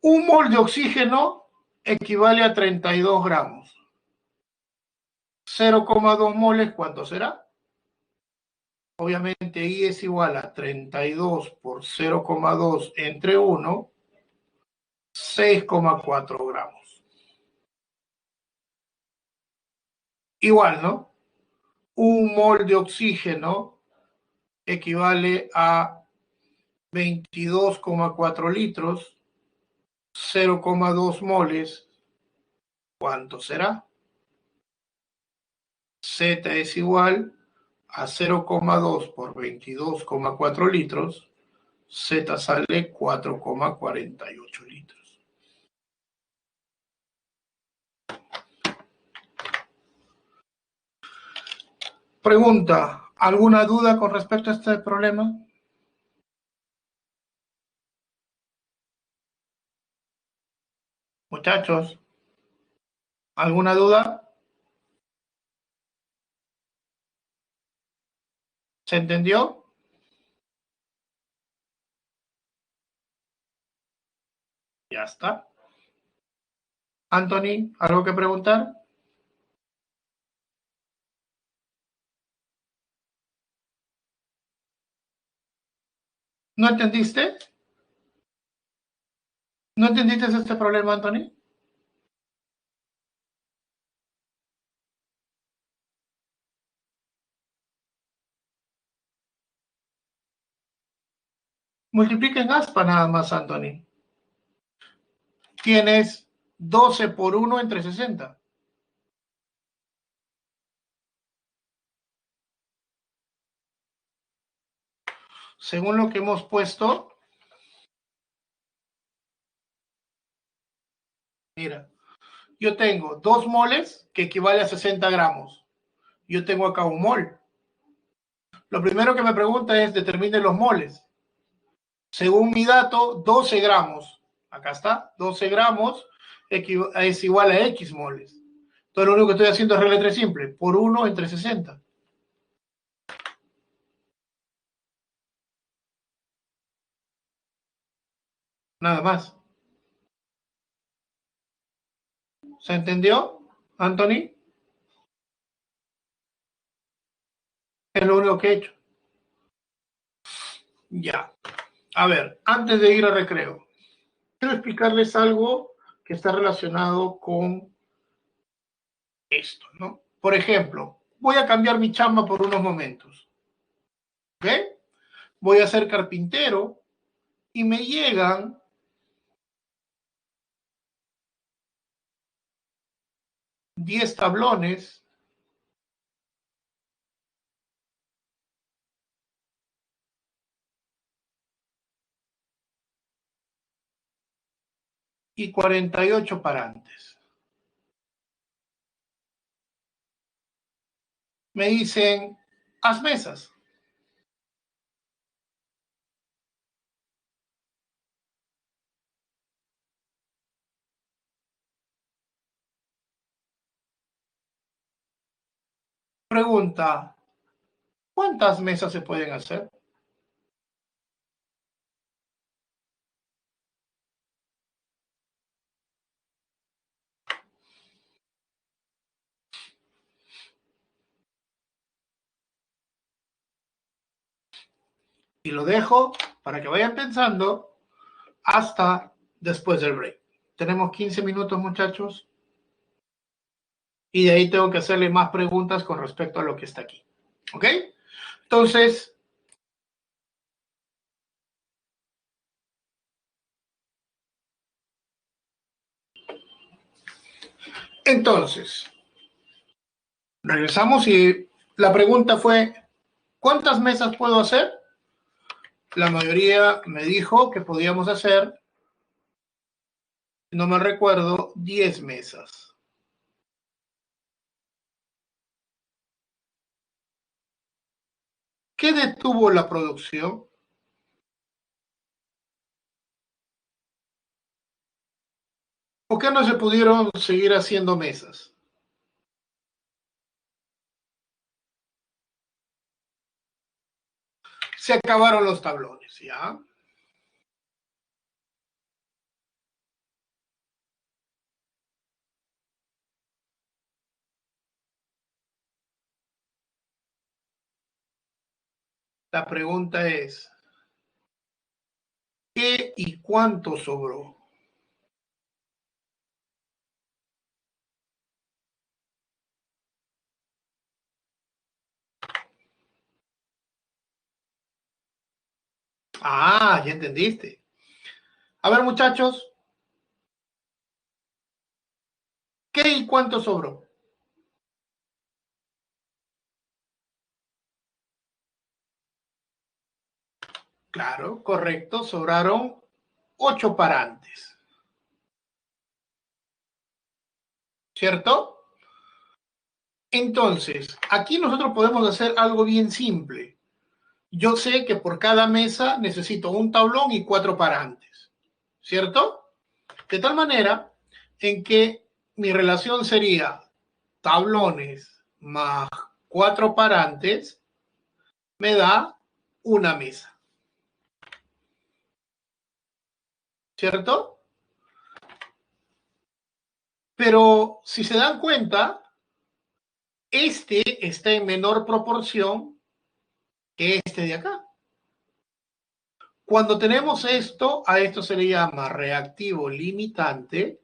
Un mol de oxígeno equivale a 32 gramos. 0,2 moles, ¿cuánto será? Obviamente I es igual a 32 por 0,2 entre 1, 6,4 gramos. Igual, ¿no? Un mol de oxígeno equivale a 22,4 litros, 0,2 moles, ¿cuánto será? Z es igual a 0,2 por 22,4 litros, Z sale 4,48 litros. Pregunta, ¿alguna duda con respecto a este problema? Muchachos, ¿alguna duda? ¿Se entendió? Ya está. Anthony, ¿algo que preguntar? ¿No entendiste? ¿No entendiste este problema, Anthony? Multiplica en aspa nada más, Anthony. Tienes 12 por 1 entre 60. Según lo que hemos puesto, mira, yo tengo 2 moles que equivale a 60 gramos. Yo tengo acá un mol. Lo primero que me pregunta es, determine los moles. Según mi dato, 12 gramos. Acá está, 12 gramos es igual a X moles. Entonces lo único que estoy haciendo es regla 3 simple, por 1 entre 60. Nada más. ¿Se entendió, Anthony? Es lo único que he hecho. Ya. A ver, antes de ir al recreo, quiero explicarles algo que está relacionado con esto, ¿no? Por ejemplo, voy a cambiar mi chamba por unos momentos. ¿Ok? Voy a ser carpintero y me llegan 10 tablones y 48 parantes. Me dicen, haz mesas. Pregunta, ¿cuántas mesas se pueden hacer? Y lo dejo para que vayan pensando hasta después del break. Tenemos 15 minutos, muchachos, y de ahí tengo que hacerle más preguntas con respecto a lo que está aquí. ¿Ok? Entonces, regresamos y la pregunta fue, ¿cuántas mesas puedo hacer? La mayoría me dijo que podíamos hacer, no me recuerdo, 10 mesas. ¿Qué detuvo la producción? ¿Por qué no se pudieron seguir haciendo mesas? Se acabaron los tablones, ¿ya? La pregunta es, ¿qué y cuánto sobró? Ah, ya entendiste. A ver, muchachos, ¿qué y cuánto sobró? Claro, correcto, sobraron 8 parantes, ¿cierto? Entonces, aquí nosotros podemos hacer algo bien simple. Yo sé que por cada mesa necesito un tablón y 4 parantes, ¿cierto? De tal manera en que mi relación sería tablones más 4 parantes me da una mesa, ¿cierto? Pero si se dan cuenta, este está en menor proporción que este de acá. Cuando tenemos esto, a esto se le llama reactivo limitante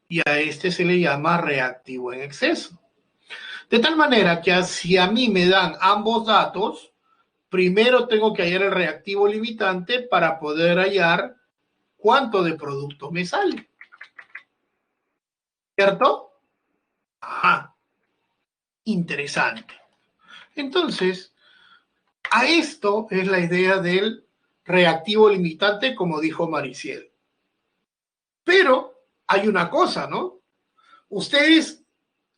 y a este se le llama reactivo en exceso. De tal manera que si a mí me dan ambos datos, primero tengo que hallar el reactivo limitante para poder hallar cuánto de producto me sale. ¿Cierto? Ajá, interesante. Entonces, a esto es la idea del reactivo limitante, como dijo Mariciel. Pero hay una cosa, ¿no? Ustedes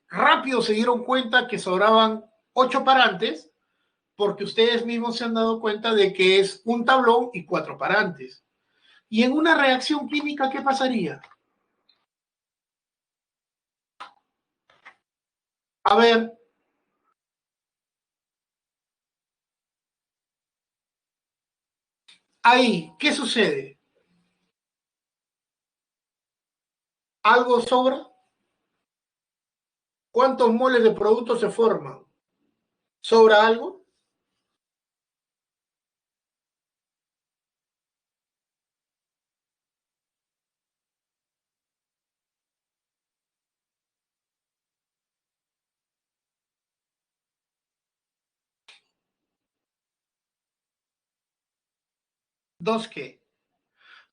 rápido se dieron cuenta que sobraban 8 parantes porque ustedes mismos se han dado cuenta de que es un tablón y 4 parantes. Y en una reacción química, ¿qué pasaría? A ver, ahí, ¿qué sucede? ¿Algo sobra? ¿Cuántos moles de producto se forman? ¿Sobra algo? ¿Dos qué?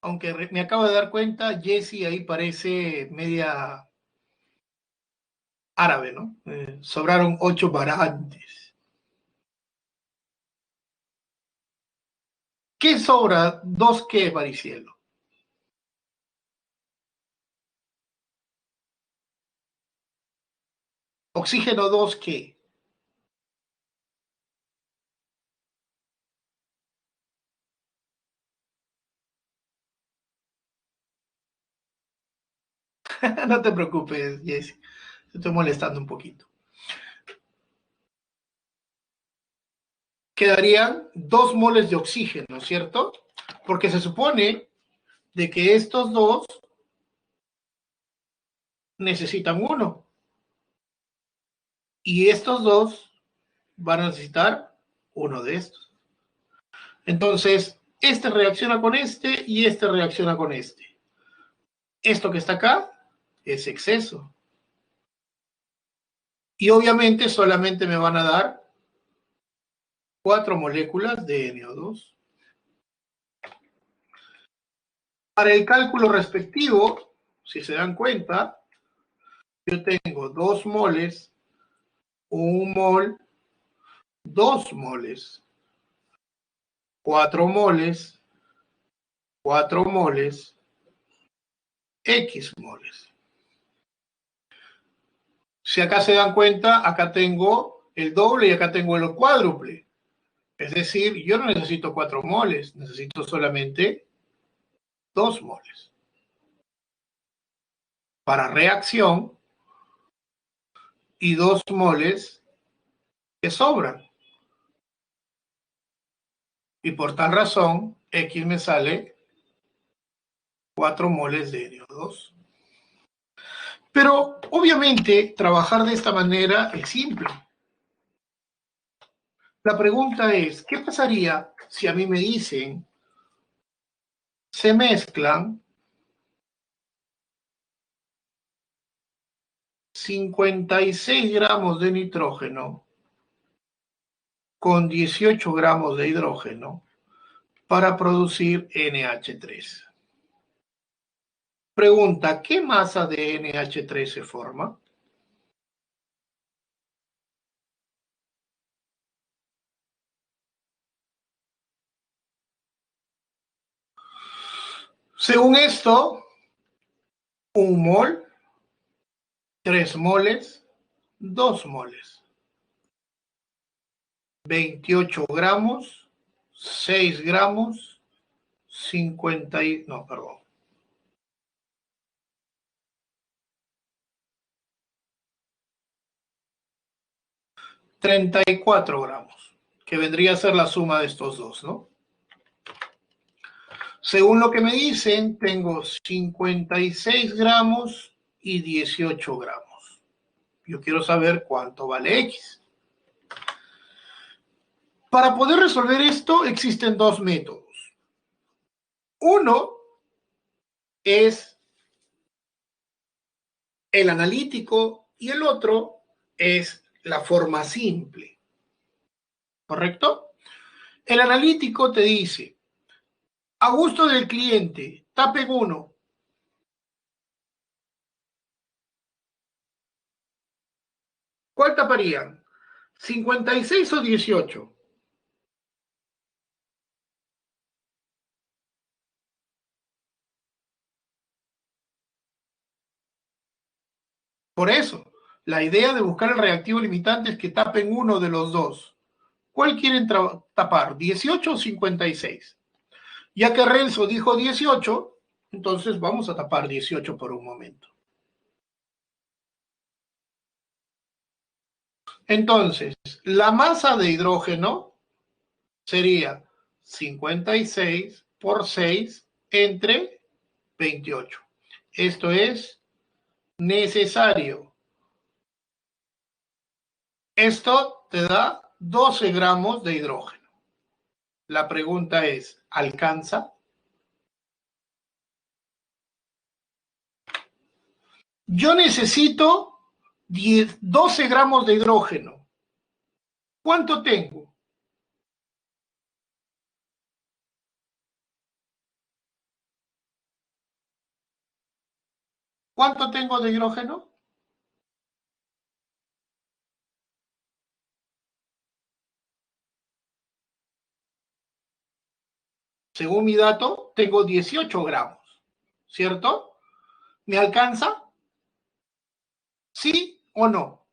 Aunque me acabo de dar cuenta, Jessie ahí parece media árabe, ¿no? Sobraron 8 parantes. ¿Qué sobra? ¿Dos qué, Maricielo? Oxígeno 2 qué. No te preocupes, Jessie. Te estoy molestando un poquito. quedarían 2 moles de oxígeno, ¿cierto? Porque se supone de que estos dos necesitan 1. Y estos dos van a necesitar 1 de estos. Entonces, este reacciona con este y este reacciona con este. Esto que está acá es exceso. Y obviamente solamente me van a dar 4 moléculas de NO2. Para el cálculo respectivo, si se dan cuenta, yo tengo 2 moles, 1 mol, 2 moles, 4 moles, 4 moles, X moles. Si acá se dan cuenta, acá tengo el doble y acá tengo el cuádruple. Es decir, yo no necesito 4 moles, necesito solamente 2 moles. Para reacción y 2 moles que sobran. Y por tal razón, X me sale 4 moles de NO2. Pero obviamente trabajar de esta manera es simple. La pregunta es, ¿qué pasaría si a mí me dicen, se mezclan 56 gramos de nitrógeno con 18 gramos de hidrógeno para producir NH3? Pregunta, ¿qué masa de NH3 se forma? Según esto, 1 mol, 3 moles, 2 moles. 28 gramos, 6 gramos, 50 y... no, perdón. 34 gramos, que vendría a ser la suma de estos dos, ¿no? Según lo que me dicen, tengo 56 gramos y 18 gramos. Yo quiero saber cuánto vale X. Para poder resolver esto, existen 2 métodos. Uno es el analítico y el otro es la forma simple. ¿Correcto? El analítico te dice, a gusto del cliente, tapen 1. ¿Cuál taparían? ¿56 o 18? Por eso, la idea de buscar el reactivo limitante es que tapen uno de los dos. ¿Cuál quieren tapar? ¿18 o 56? Ya que Renzo dijo 18, entonces vamos a tapar 18 por un momento. Entonces, la masa de hidrógeno sería 56 por 6 entre 28. Esto es necesario. Esto te da 12 gramos de hidrógeno. La pregunta es, ¿alcanza? Yo necesito 12 gramos de hidrógeno. ¿Cuánto tengo? ¿Cuánto tengo de hidrógeno? Según mi dato, tengo 18 gramos, ¿cierto? ¿Me alcanza? ¿Sí o no?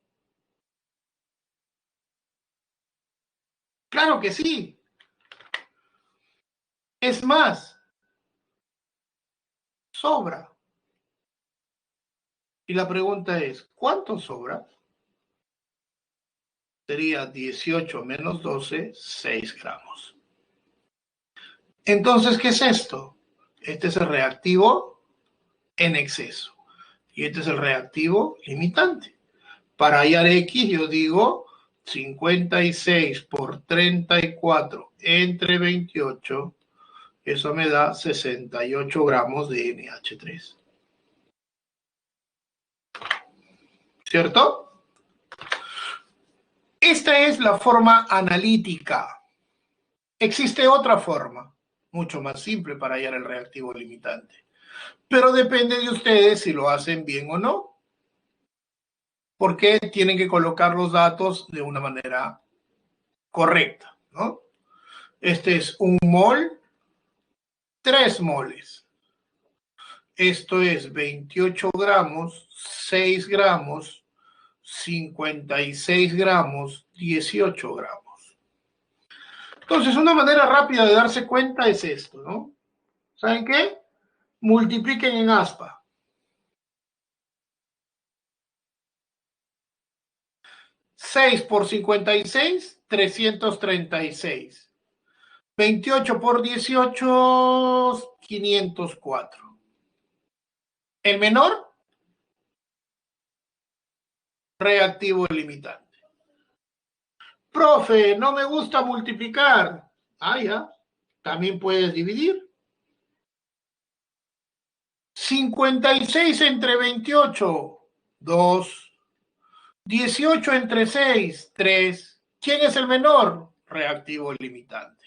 Claro que sí. Es más, sobra. Y la pregunta es, ¿cuánto sobra? Sería 18 menos 12, 6 gramos. Entonces, ¿qué es esto? Este es el reactivo en exceso. Y este es el reactivo limitante. Para hallar X, yo digo 56 por 34 entre 28. Eso me da 68 gramos de NH3. ¿Cierto? Esta es la forma analítica. Existe otra forma, mucho más simple para hallar el reactivo limitante. Pero depende de ustedes si lo hacen bien o no. Porque tienen que colocar los datos de una manera correcta, ¿no? Este es 1 mol, 3 moles. Esto es 28 gramos, 6 gramos, 56 gramos, 18 gramos. Entonces, una manera rápida de darse cuenta es esto, ¿no? ¿Saben qué? Multipliquen en aspa. 6 por 56, 336. 28 por 18, 504. El menor, reactivo limitante. Profe, no me gusta multiplicar. Ah, ya. También puedes dividir. 56 entre 28, 2. 18 entre 6, 3. ¿Quién es el menor? Reactivo limitante.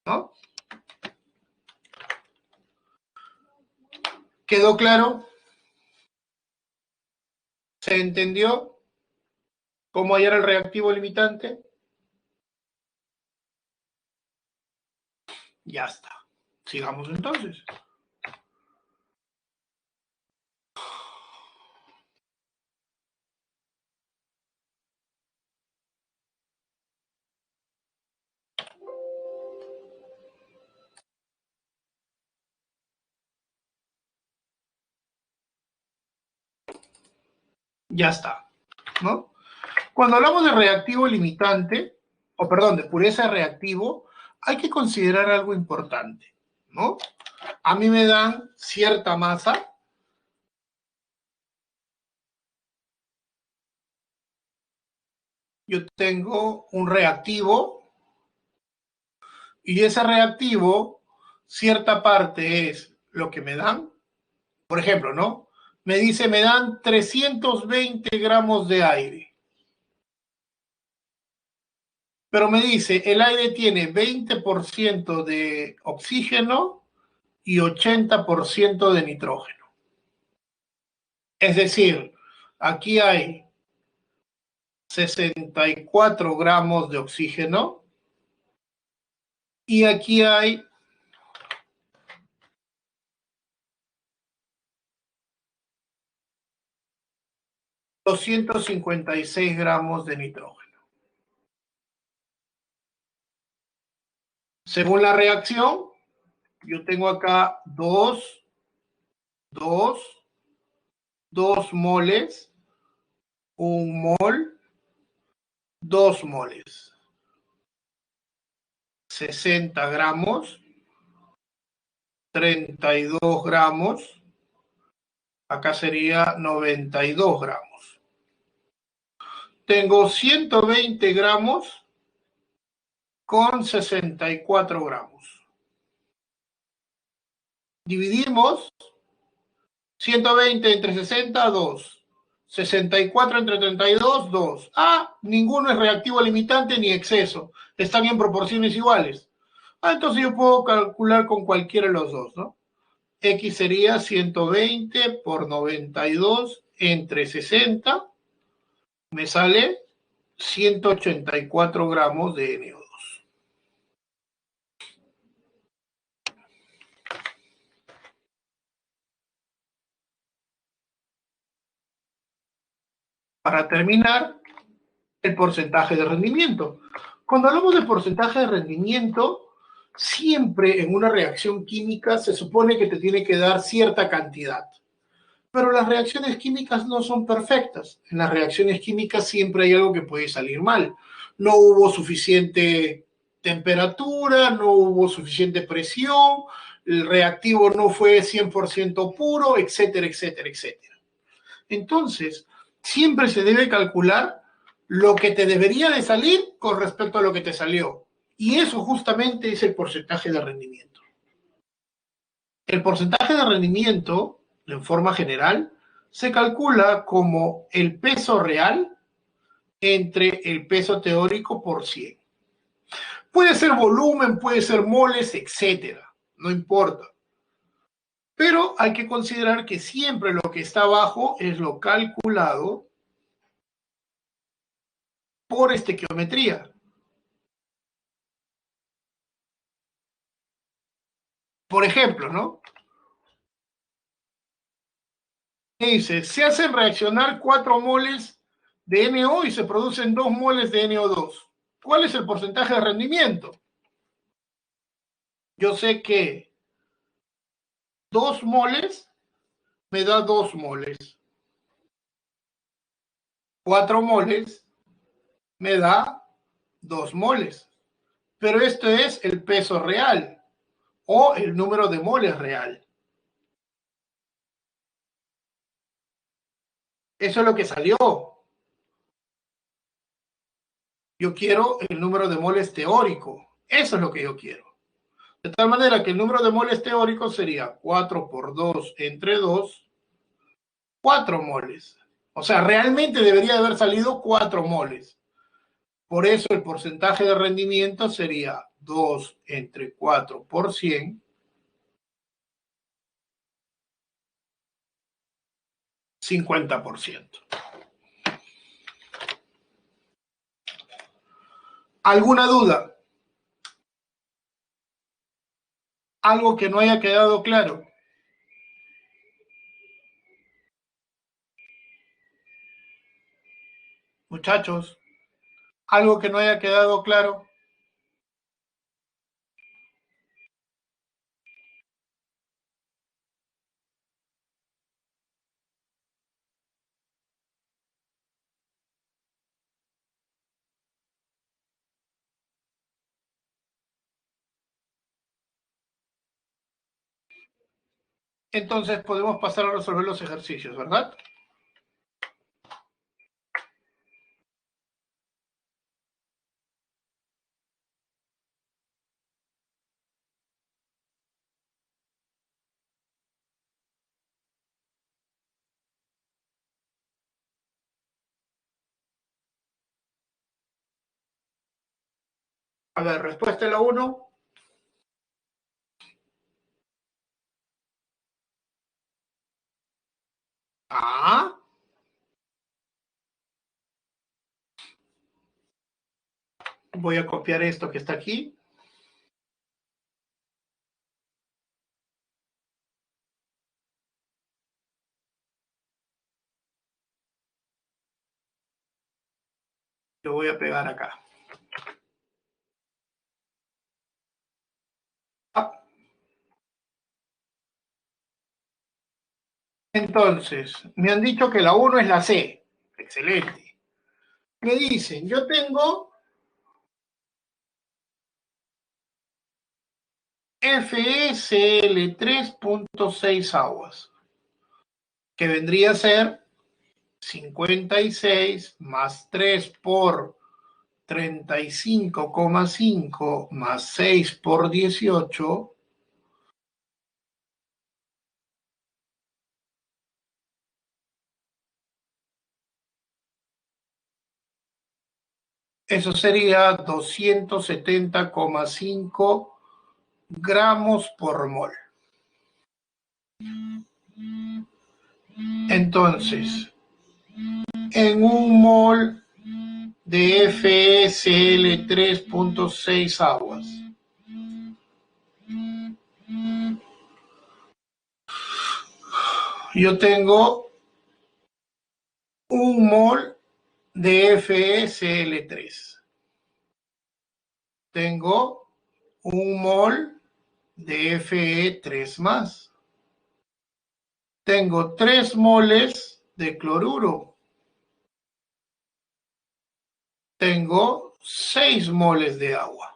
¿No? ¿Quedó claro? ¿Se entendió cómo hallar el reactivo limitante? Ya está. Sigamos entonces. Ya está, ¿no? Cuando hablamos de reactivo limitante, o perdón, de pureza reactivo, hay que considerar algo importante, ¿no? A mí me dan cierta masa. Yo tengo un reactivo y ese reactivo, cierta parte es lo que me dan. Por ejemplo, ¿no? Me dice, me dan 320 gramos de aire. Pero me dice, el aire tiene 20% de oxígeno y 80% de nitrógeno. Es decir, aquí hay 64 gramos de oxígeno y aquí hay 256 gramos de nitrógeno. Según la reacción, yo tengo acá 2 moles, 1 mol, 2 moles. 60 gramos, 32 gramos, acá sería 92 gramos. Tengo 120 gramos con 64 gramos. Dividimos 120 entre 60, 2. 64 entre 32, 2. Ah, ninguno es reactivo limitante ni exceso. Están en proporciones iguales. Ah, entonces yo puedo calcular con cualquiera de los dos, ¿no? X sería 120 por 92 entre 60. Me sale 184 gramos de NO2. Para terminar, el porcentaje de rendimiento. Cuando hablamos de porcentaje de rendimiento, siempre en una reacción química se supone que te tiene que dar cierta cantidad. Pero las reacciones químicas no son perfectas. En las reacciones químicas siempre hay algo que puede salir mal. No hubo suficiente temperatura, no hubo suficiente presión, el reactivo no fue 100% puro, etcétera, etcétera, etcétera. Entonces, siempre se debe calcular lo que te debería de salir con respecto a lo que te salió. Y eso justamente es el porcentaje de rendimiento. El porcentaje de rendimiento, en forma general, se calcula como el peso real entre el peso teórico por 100. Puede ser volumen, puede ser moles, etcétera, no importa. Pero hay que considerar que siempre lo que está abajo es lo calculado por estequiometría. Por ejemplo, ¿no? Dice, se hacen reaccionar 4 moles de NO y se producen 2 moles de NO2. ¿Cuál es el porcentaje de rendimiento? Yo sé que 2 moles me da 2 moles. 4 moles me da 2 moles. Pero esto es el peso real o el número de moles real. Eso es lo que salió. Yo quiero el número de moles teórico. Eso es lo que yo quiero. De tal manera que el número de moles teórico sería 4 por 2 entre 2, 4 moles. O sea, realmente debería haber salido 4 moles. Por eso el porcentaje de rendimiento sería 2 entre 4 por 100, 50%. ¿Alguna duda? ¿Algo que no haya quedado claro? Muchachos, ¿algo que no haya quedado claro? Entonces podemos pasar a resolver los ejercicios, ¿verdad? A ver, respuesta a la 1. Ah, voy a copiar esto que está aquí. Lo voy a pegar acá. Ah, entonces, me han dicho que la 1 es la C. Excelente. Me dicen, yo tengo FeSL 3.6 aguas, que vendría a ser 56 más 3 por 35,5 más 6 por 18. Eso sería 270,5 gramos por mol. Entonces, en un mol de FeSL 3.6 aguas, yo tengo un mol de FeSL3. Tengo un mol de Fe3 más. tengo 3 moles de cloruro. Tengo 6 moles de agua.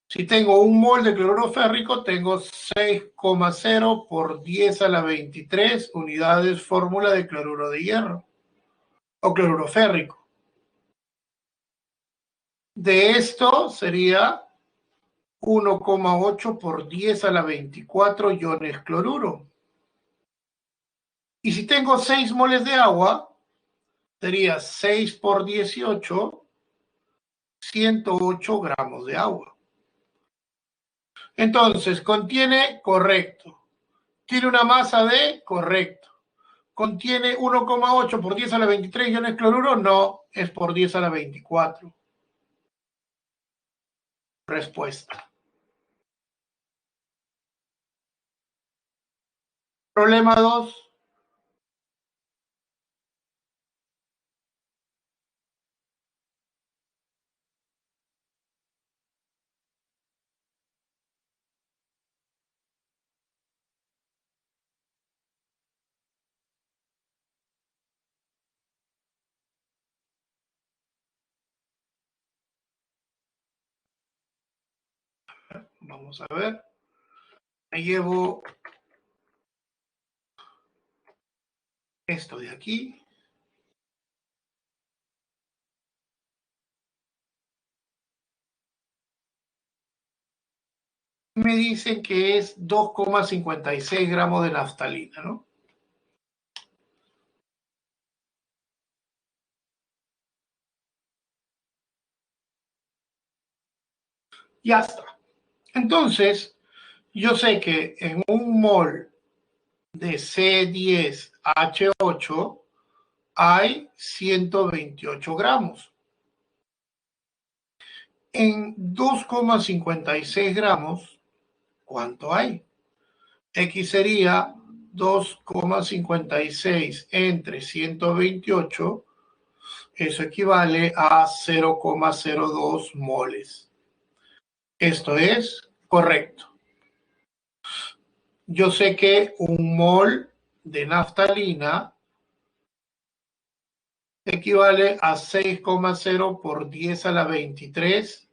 Si tengo 1 mol de cloruro férrico, tengo 6,0 por 10 a la 23 unidades fórmula de cloruro de hierro o cloruro férrico. De esto sería 1,8 por 10 a la 24 iones cloruro. Y si tengo 6 moles de agua, sería 6 por 18, 108 gramos de agua. Entonces, contiene, correcto. Tiene una masa de, correcto. ¿Contiene 1,8 por 10 a la 23 iones cloruro? No, es por 10 a la 24. Respuesta. Problema 2. Vamos a ver. Me llevo esto de aquí. Me dicen que es 2,56 gramos de naftalina, ¿no? Ya está. Entonces, yo sé que en 1 mol de C10H8 hay 128 gramos. En 2,56 gramos, ¿cuánto hay? X sería 2,56 entre 128, eso equivale a 0,02 moles. Esto es correcto. Yo sé que 1 mol de naftalina equivale a 6,0 por 10 a la 23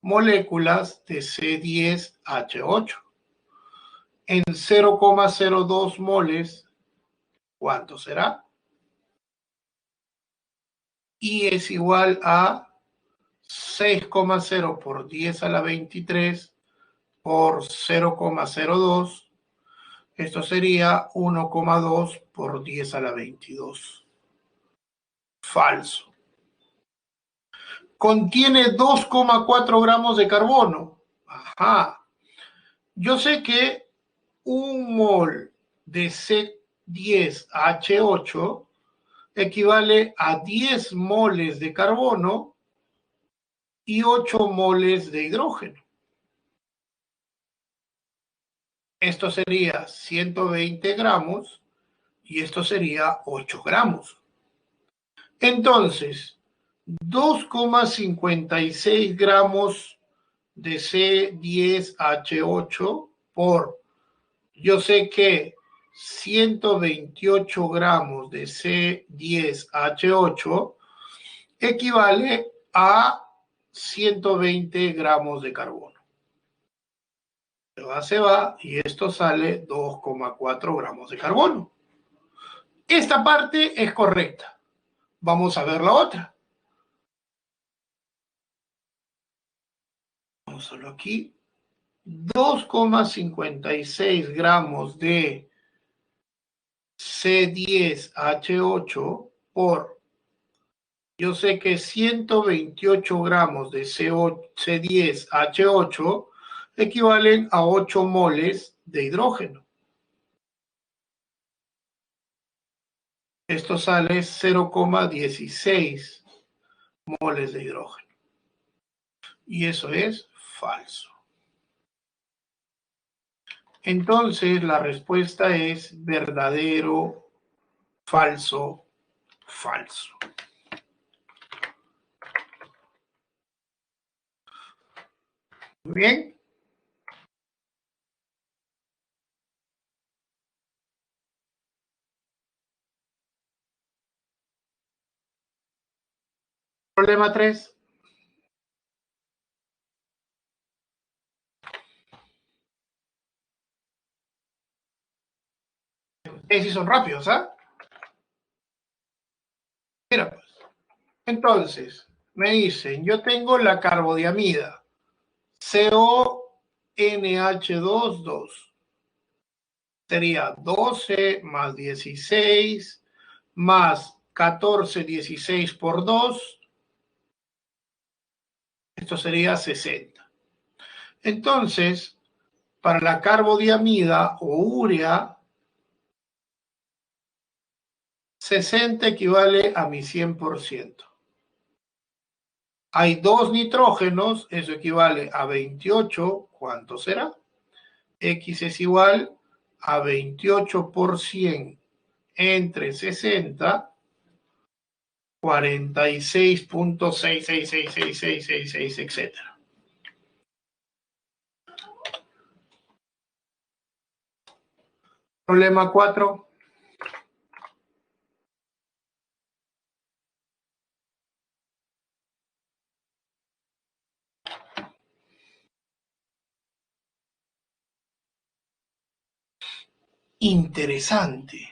moléculas de C10H8. En 0,02 moles, ¿cuánto será? Y es igual a 6,0 por 10 a la 23 por 0,02. Esto sería 1,2 por 10 a la 22. Falso. Contiene 2,4 gramos de carbono. Ajá. Yo sé que 1 mol de C10H8 equivale a 10 moles de carbono y 8 moles de hidrógeno. Esto sería 120 gramos y esto sería 8 gramos. Entonces, 2,56 gramos de C10H8 por, yo sé que 128 gramos de C10H8 equivale a 120 gramos de carbono. Se va y esto sale 2,4 gramos de carbono. Esta parte es correcta. Vamos a ver la otra. Vamos solo aquí. 2,56 gramos de C10H8 por, yo sé que 128 gramos de C10H8 equivalen a 8 moles de hidrógeno. Esto sale 0,16 moles de hidrógeno. Y eso es falso. Entonces la respuesta es verdadero, falso, falso. Muy bien. Problema 3. Sí son rápidos, ¿ah? Mira, pues. Entonces, me dicen, yo tengo la carbodiamida, CONH2, sería 12 más 16 más 14, 16 por 2, esto sería 60. Entonces, para la carbodiamida o urea, 60 equivale a mi 100%. Hay 2 nitrógenos, eso equivale a 28, ¿cuánto será? X es igual a 28% entre 60, 46.6666666, etcétera. Problema 4. Interesante.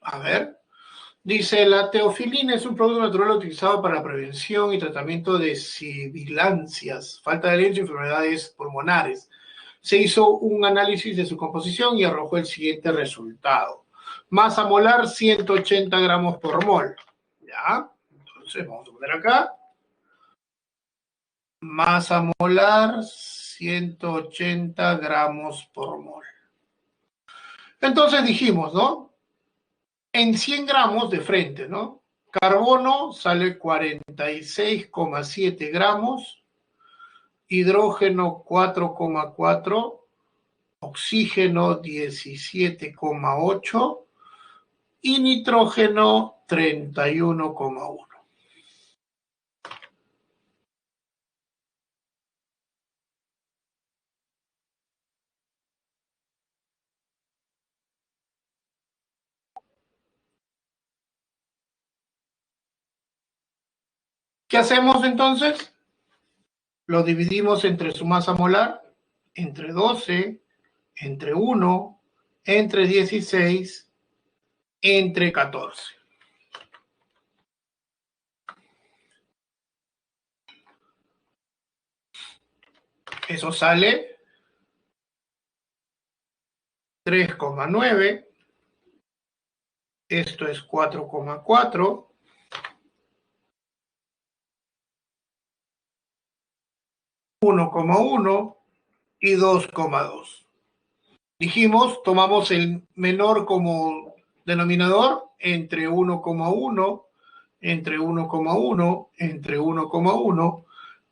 A ver. Dice, la teofilina es un producto natural utilizado para la prevención y tratamiento de sibilancias, falta de aliento y enfermedades pulmonares. Se hizo un análisis de su composición y arrojó el siguiente resultado. Masa molar 180 gramos por mol. ¿Ya? Entonces vamos a poner acá. Masa molar 180 gramos por mol. Entonces dijimos, ¿no? En 100 gramos de frente, ¿no? Carbono sale 46,7 gramos, hidrógeno 4,4, oxígeno 17,8 y nitrógeno 31,1. ¿Qué hacemos entonces? Lo dividimos entre su masa molar, entre 12, entre 1, entre 16, entre 14. Eso sale 3,9. Esto es 4,4. 1,1 y 2,2. Dijimos, tomamos el menor como denominador entre 1,1, entre 1,1, entre 1,1,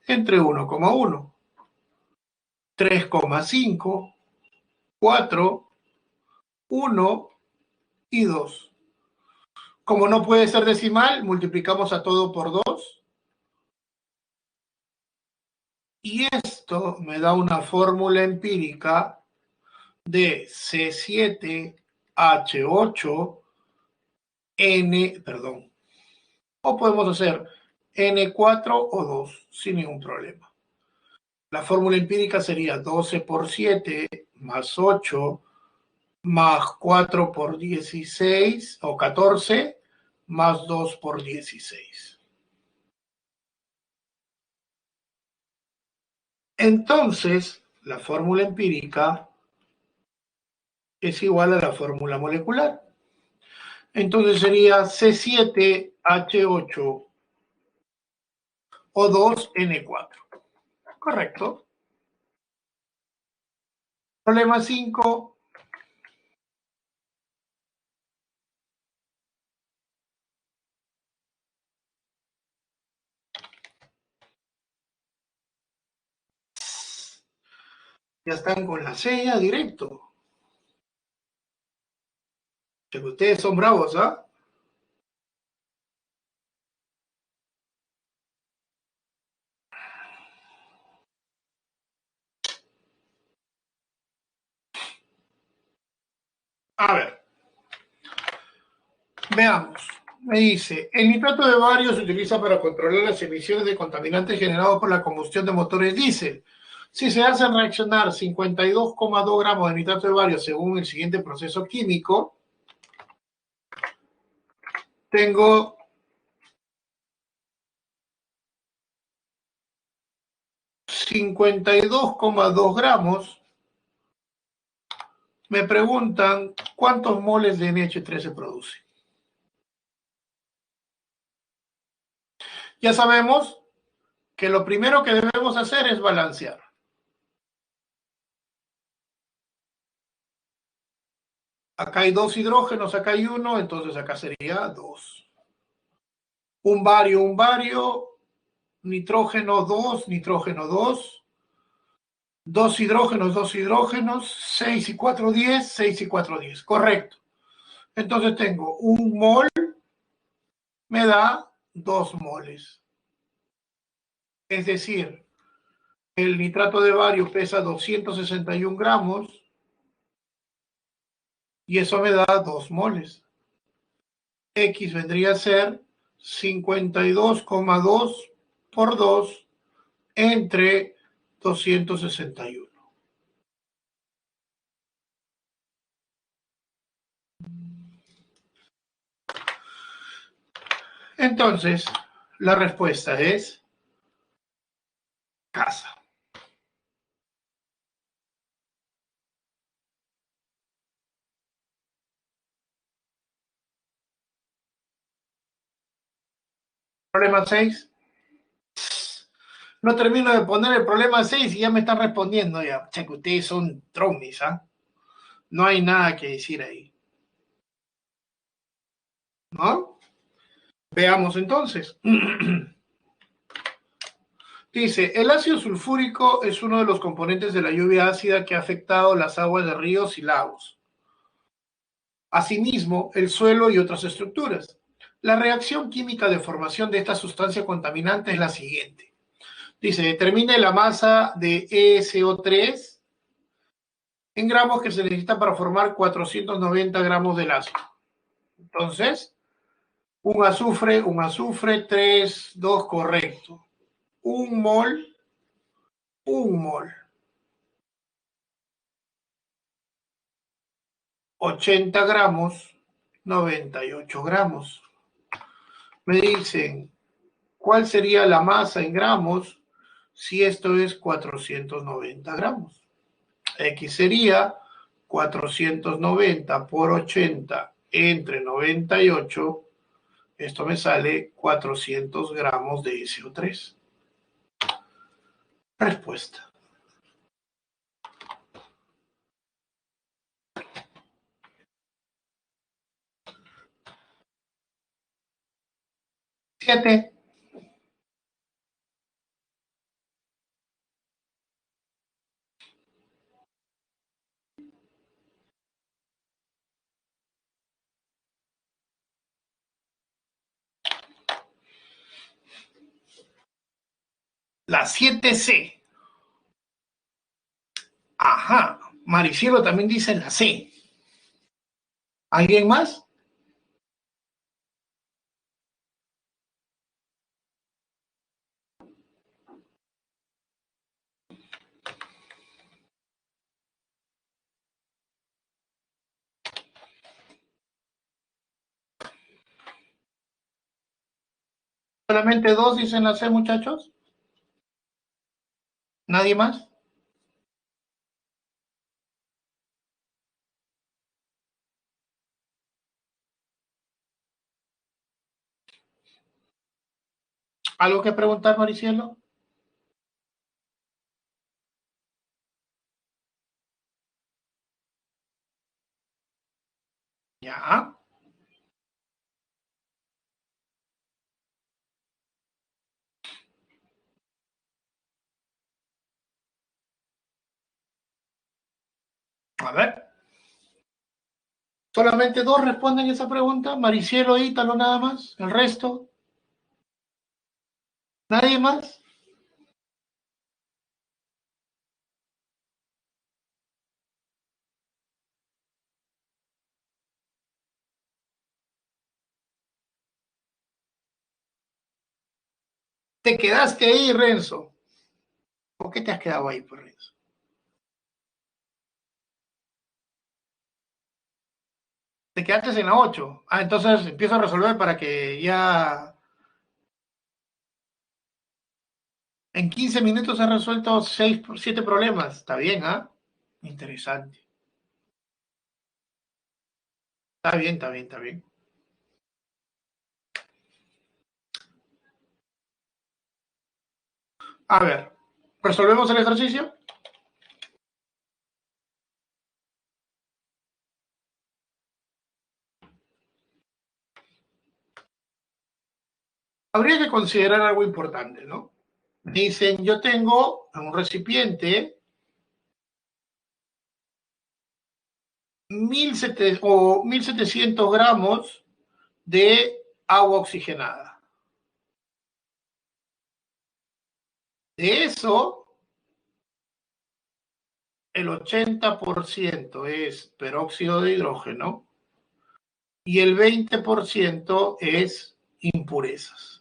entre 1,1. 3,5, 4, 1 y 2. Como no puede ser decimal, multiplicamos a todo por 2. Y esto me da una fórmula empírica de C7H8N, perdón, o podemos hacer N4 o 2 sin ningún problema. La fórmula empírica sería 12 por 7 más 8 más 4 por 16 o 14 más 2 por 16. Entonces, la fórmula empírica es igual a la fórmula molecular. Entonces sería C7H8 o 2N4. Correcto. Problema 5. Ya están con la sella directo. Que ustedes son bravos, ¿ah? A ver, veamos. Me dice, el nitrato de bario se utiliza para controlar las emisiones de contaminantes generados por la combustión de motores diésel. Si se hacen reaccionar 52,2 gramos de nitrato de bario según el siguiente proceso químico, tengo 52,2 gramos. Me preguntan cuántos moles de NH3 se produce. Ya sabemos que lo primero que debemos hacer es balancear. Acá hay dos hidrógenos, acá hay uno, entonces acá sería 2. Un bario, nitrógeno 2, nitrógeno 2. Dos hidrógenos, 6 y 4, 10, 6 y 4, 10. Correcto. Entonces tengo un mol, me da 2 moles. Es decir, el nitrato de bario pesa 261 gramos y eso me da 2 moles. X vendría a ser 52,2 por 2 entre 261. Entonces, la respuesta es casa. Problema 6. No termino de poner el problema 6 y ya me están respondiendo ya. Che, que ustedes son tromis, ¿ah? No hay nada que decir ahí. ¿No? Veamos entonces. Dice, el ácido sulfúrico es uno de los componentes de la lluvia ácida que ha afectado las aguas de ríos y lagos. Asimismo, el suelo y otras estructuras. La reacción química de formación de esta sustancia contaminante es la siguiente. Dice, determine la masa de ESO3 en gramos que se necesita para formar 490 gramos del ácido. Entonces, un azufre, 3, 2, correcto. Un mol. 80 gramos, 98 gramos. Me dicen, ¿cuál sería la masa en gramos si esto es 490 gramos? X sería 490 por 80 entre 98. Esto me sale 400 gramos de SO3. Respuesta. Siete. La 7C. Ajá. Maricielo también dice la C. ¿Alguien más? ¿Solamente dos dicen la C, muchachos? ¿Nadie más? ¿Algo que preguntar, Maricielo? Ya. A ver. ¿Solamente dos responden esa pregunta? Maricielo e Ítalo nada más. ¿El resto? ¿Nadie más? Te quedaste ahí, Renzo. ¿Por qué te has quedado ahí, pues, Renzo? Te quedaste en la 8. Ah, entonces empiezo a resolver para que ya en 15 minutos has resuelto 6, 7 problemas. Está bien, ¿ah? Interesante. Está bien, está bien, está bien. A ver, ¿resolvemos el ejercicio? Habría que considerar algo importante, ¿no? Dicen, yo tengo en un recipiente 1.700 gramos de agua oxigenada. De eso, el 80% es peróxido de hidrógeno y el 20% es impurezas.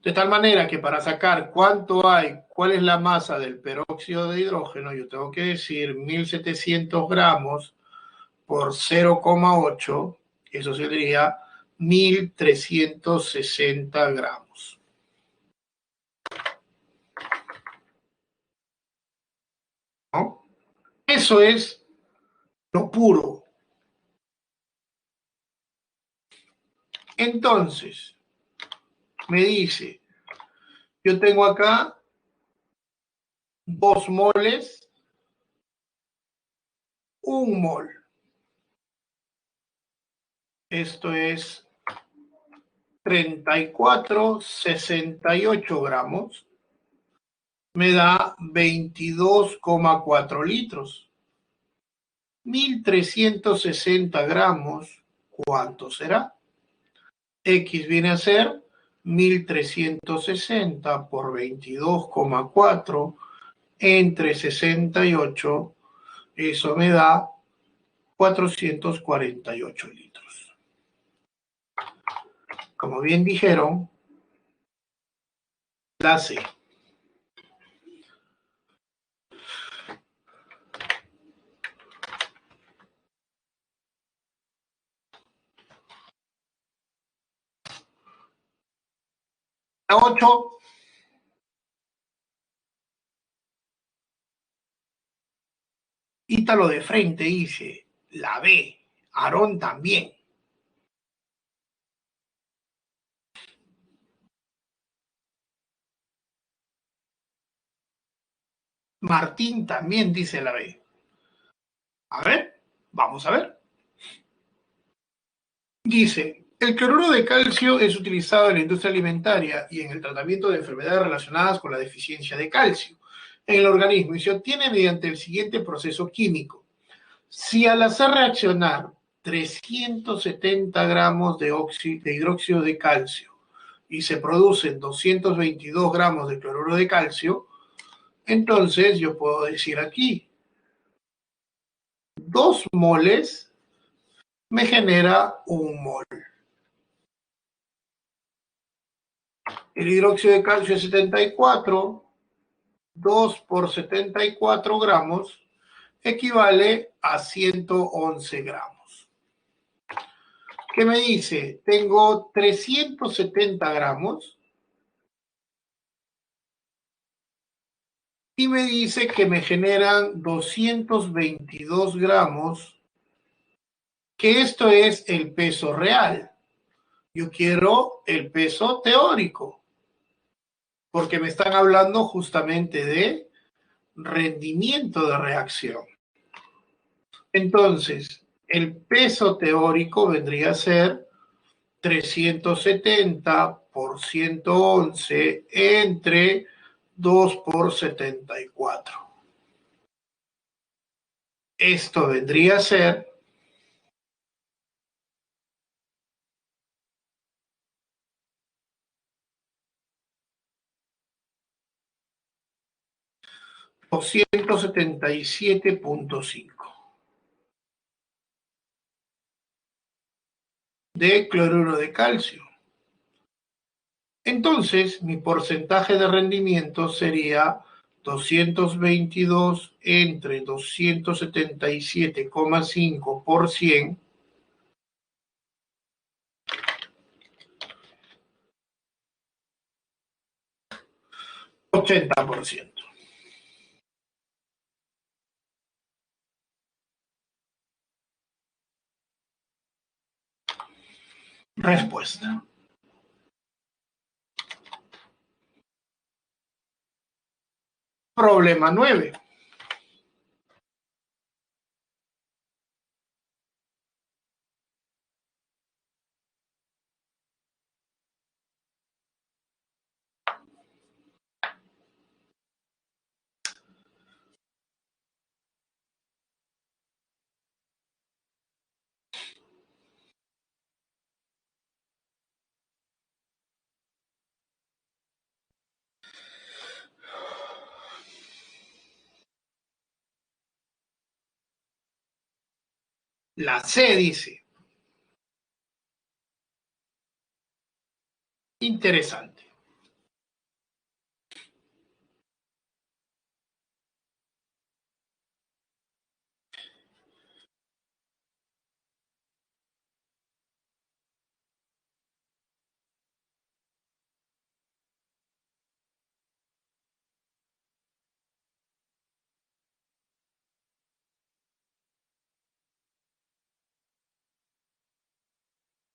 De tal manera que para sacar cuánto hay, cuál es la masa del peróxido de hidrógeno, yo tengo que decir 1.700 gramos por 0,8, eso sería 1.360 gramos. ¿No? Eso es lo puro. Entonces, me dice, yo tengo acá 2 moles, 1 mol. Esto es 34,68 gramos. Me da 22,4 litros. 1.360 gramos, ¿cuánto será? X viene a ser 1.360 por 22,4 entre 68, eso me da 448 litros. Como bien dijeron, la C. La 8, Ítalo de frente dice, la B, Aarón también. Martín también dice la B. A ver, vamos a ver. Dice, el cloruro de calcio es utilizado en la industria alimentaria y en el tratamiento de enfermedades relacionadas con la deficiencia de calcio en el organismo y se obtiene mediante el siguiente proceso químico. Si al hacer reaccionar 370 gramos de hidróxido de calcio y se producen 222 gramos de cloruro de calcio, entonces yo puedo decir aquí, 2 moles me genera 1 mol. El hidróxido de calcio es 74, 2 por 74 gramos equivale a 111 gramos. ¿Qué me dice? Tengo 370 gramos y me dice que me generan 222 gramos, que esto es el peso real. Yo quiero el peso teórico, porque me están hablando justamente de rendimiento de reacción. Entonces, el peso teórico vendría a ser 370 por 111 entre 2 por 74. Esto vendría a ser 277,5 de cloruro de calcio. Entonces, mi porcentaje de rendimiento sería 222 entre 277,5 por 100, 80%. Respuesta. Problema 9. La C dice, interesante.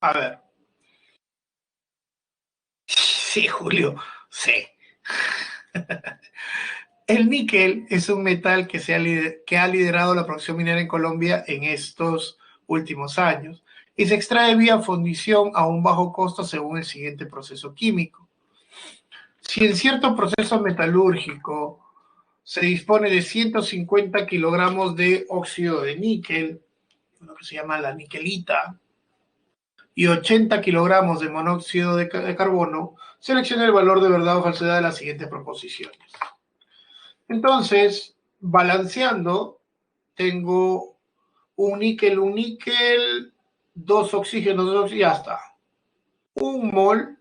A ver. Sí, Julio, sí. El níquel es un metal que ha liderado la producción minera en Colombia en estos últimos años y se extrae vía fundición a un bajo costo según el siguiente proceso químico. Si en cierto proceso metalúrgico se dispone de 150 kilogramos de óxido de níquel, lo que se llama la niquelita, y 80 kilogramos de monóxido de carbono, seleccione el valor de verdad o falsedad de las siguientes proposiciones. Entonces, balanceando, tengo un níquel, dos oxígenos, y ya está. Un mol,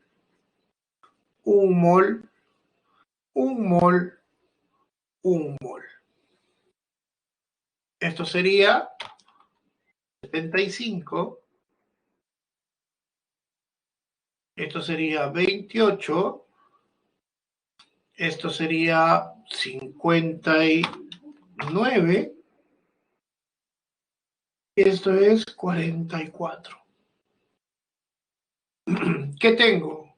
un mol, un mol, un mol. Esto sería 75, esto sería 28, esto sería 59, y esto es 44. ¿Qué tengo?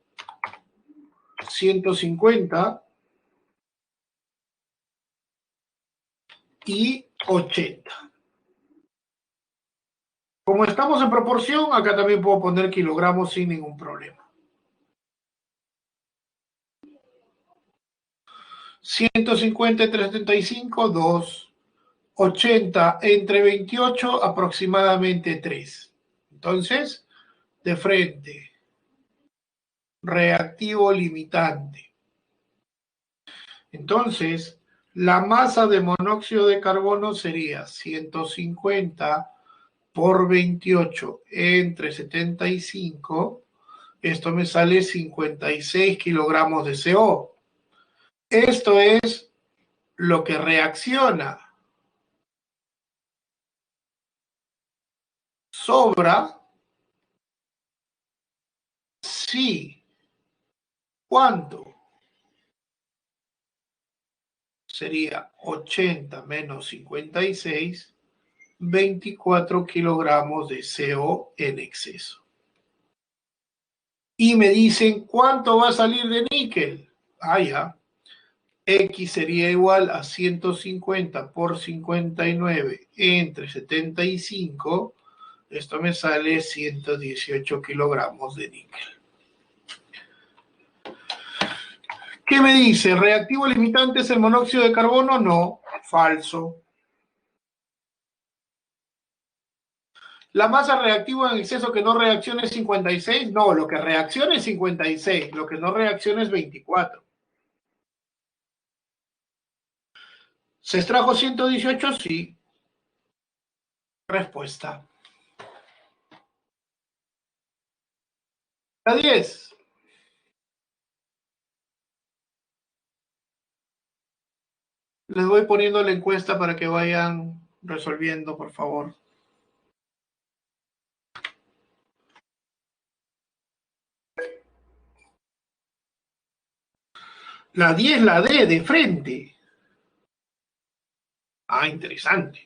150 y 80. Como estamos en proporción, acá también puedo poner kilogramos sin ningún problema. 150 entre 75, 2. 80 entre 28, aproximadamente 3. Entonces, de frente, reactivo limitante. Entonces, la masa de monóxido de carbono sería 150 por 28 entre 75. Esto me sale 56 kilogramos de CO. Esto es lo que reacciona. Sobra, sí. ¿Cuánto? Sería 80 menos 56, 24 kilogramos de CO en exceso. Y me dicen, ¿cuánto va a salir de níquel? Ah, ya. X sería igual a 150 por 59 entre 75. Esto me sale 118 kilogramos de níquel. ¿Qué me dice? ¿Reactivo limitante es el monóxido de carbono? No, falso. ¿La masa reactiva en exceso que no reacciona es 56? No, lo que reacciona es 56, lo que no reacciona es 24. ¿Se extrajo 118? Sí. Respuesta. La 10. Les voy poniendo la encuesta para que vayan resolviendo, por favor. La 10, la D, de frente. Ah, interesante.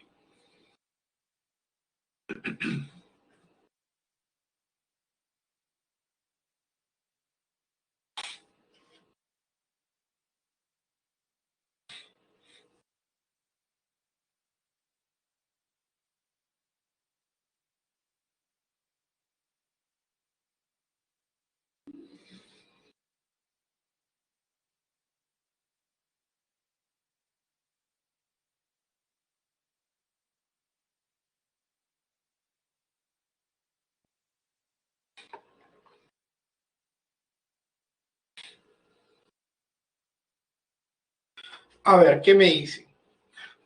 A ver, ¿qué me dice?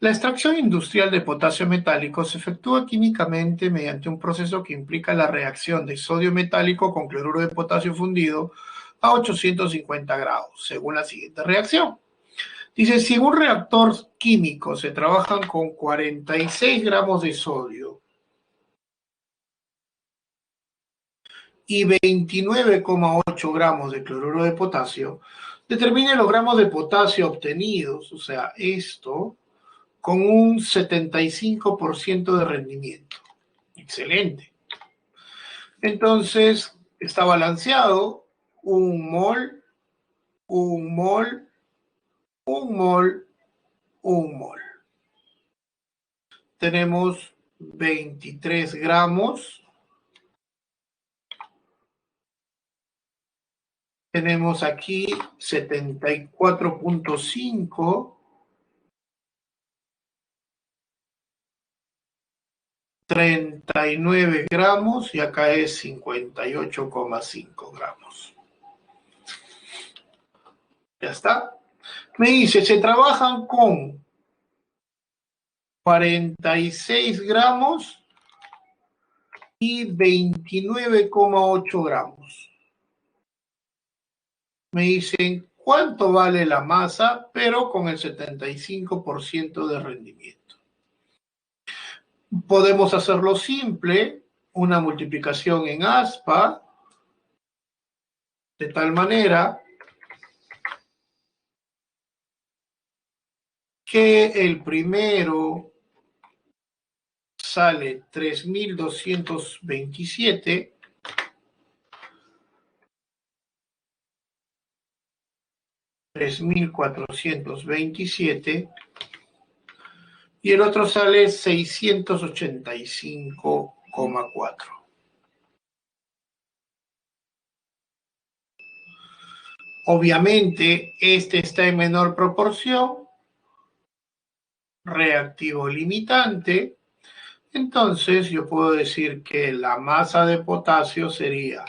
La extracción industrial de potasio metálico se efectúa químicamente mediante un proceso que implica la reacción de sodio metálico con cloruro de potasio fundido a 850 grados, según la siguiente reacción. Dice, si en un reactor químico se trabajan con 46 gramos de sodio y 29,8 gramos de cloruro de potasio, determine los gramos de potasio obtenidos, o sea, esto con un 75% de rendimiento. Excelente. Entonces, está balanceado un mol, un mol, un mol, un mol. Tenemos 23 gramos. Tenemos aquí 74,5, 39 gramos y acá es 58,5 gramos. Ya está. Me dice, se trabajan con 46 gramos y 29,8 gramos. Me dicen cuánto vale la masa, pero con el 75% de rendimiento. Podemos hacerlo simple, una multiplicación en aspa, de tal manera que el primero sale 3.227, $3.427 y el otro sale 685,4. Obviamente, este está en menor proporción, reactivo limitante, entonces yo puedo decir que la masa de potasio sería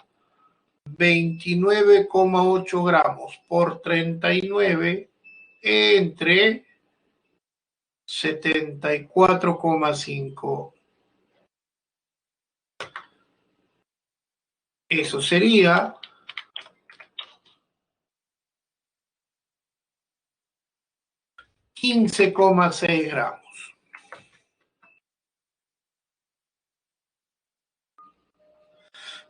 29,8 gramos por 39 entre 74,5. Eso sería 15,6 gramos.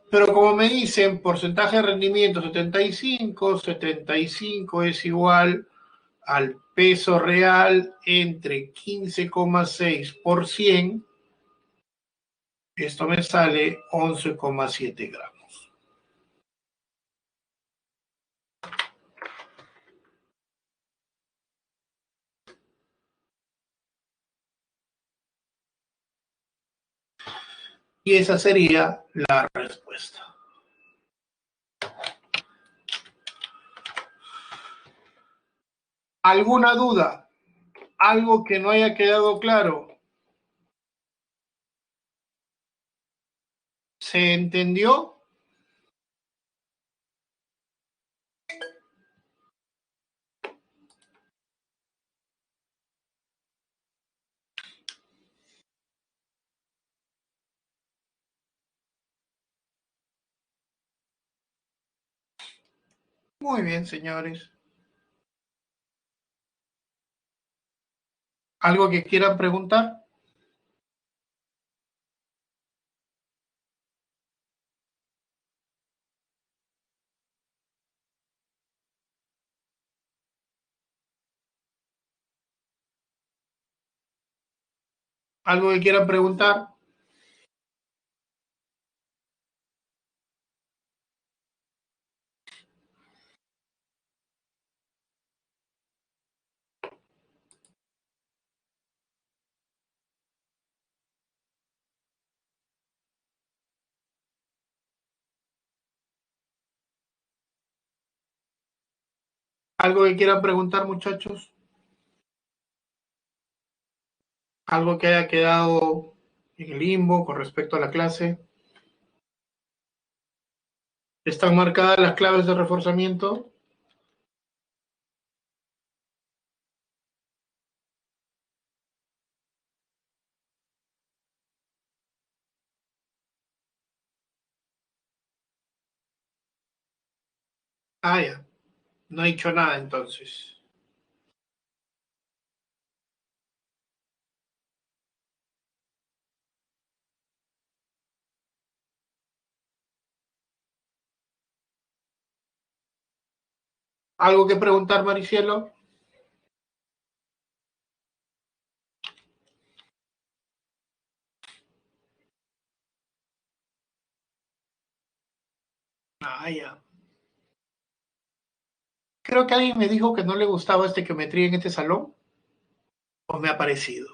Pero como me dicen, porcentaje de rendimiento 75, 75 es igual al peso real entre 15,6 por 100, esto me sale 11,7 gramos. Y esa sería la respuesta. ¿Alguna duda? ¿Algo que no haya quedado claro? ¿Se entendió? Muy bien, señores. ¿Algo que quieran preguntar? ¿Algo que quieran preguntar? ¿Algo que quieran preguntar, muchachos? ¿Algo que haya quedado en el limbo con respecto a la clase? ¿Están marcadas las claves de reforzamiento? Ah, ya. No he dicho nada entonces. ¿Algo que preguntar, Maricielo? Ah, ya. Creo que alguien me dijo que no le gustaba estequiometría en este salón, o me ha parecido.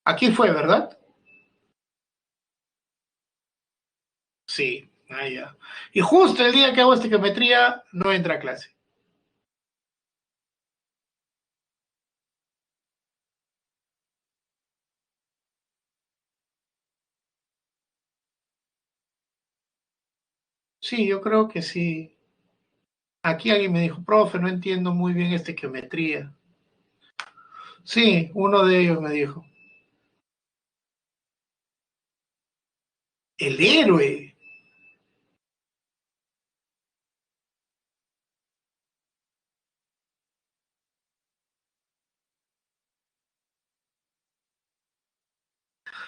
Aquí fue, ¿verdad? Sí, ah, ya. Y justo el día que hago estequiometría, no entra a clase. Sí, yo creo que sí. Aquí alguien me dijo, profe, no entiendo muy bien estequiometría. Sí, uno de ellos me dijo. El héroe.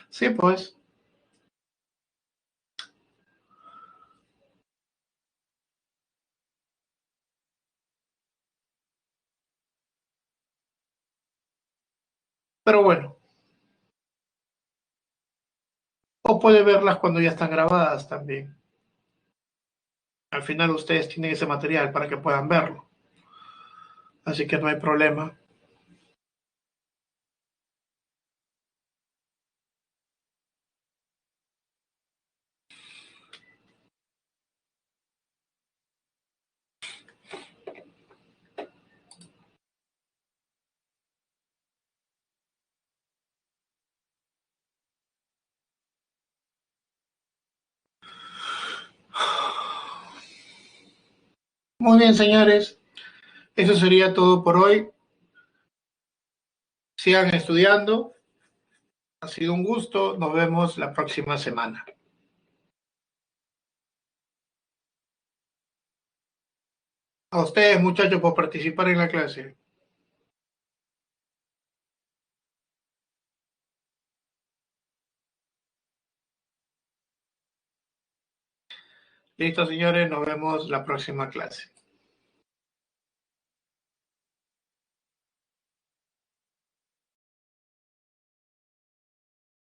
Sí, pues. Pero bueno, o puede verlas cuando ya están grabadas también. Al final ustedes tienen ese material para que puedan verlo. Así que no hay problema. Muy bien, señores. Eso sería todo por hoy. Sigan estudiando. Ha sido un gusto. Nos vemos la próxima semana. A ustedes, muchachos, por participar en la clase. Listo, señores. Nos vemos la próxima clase.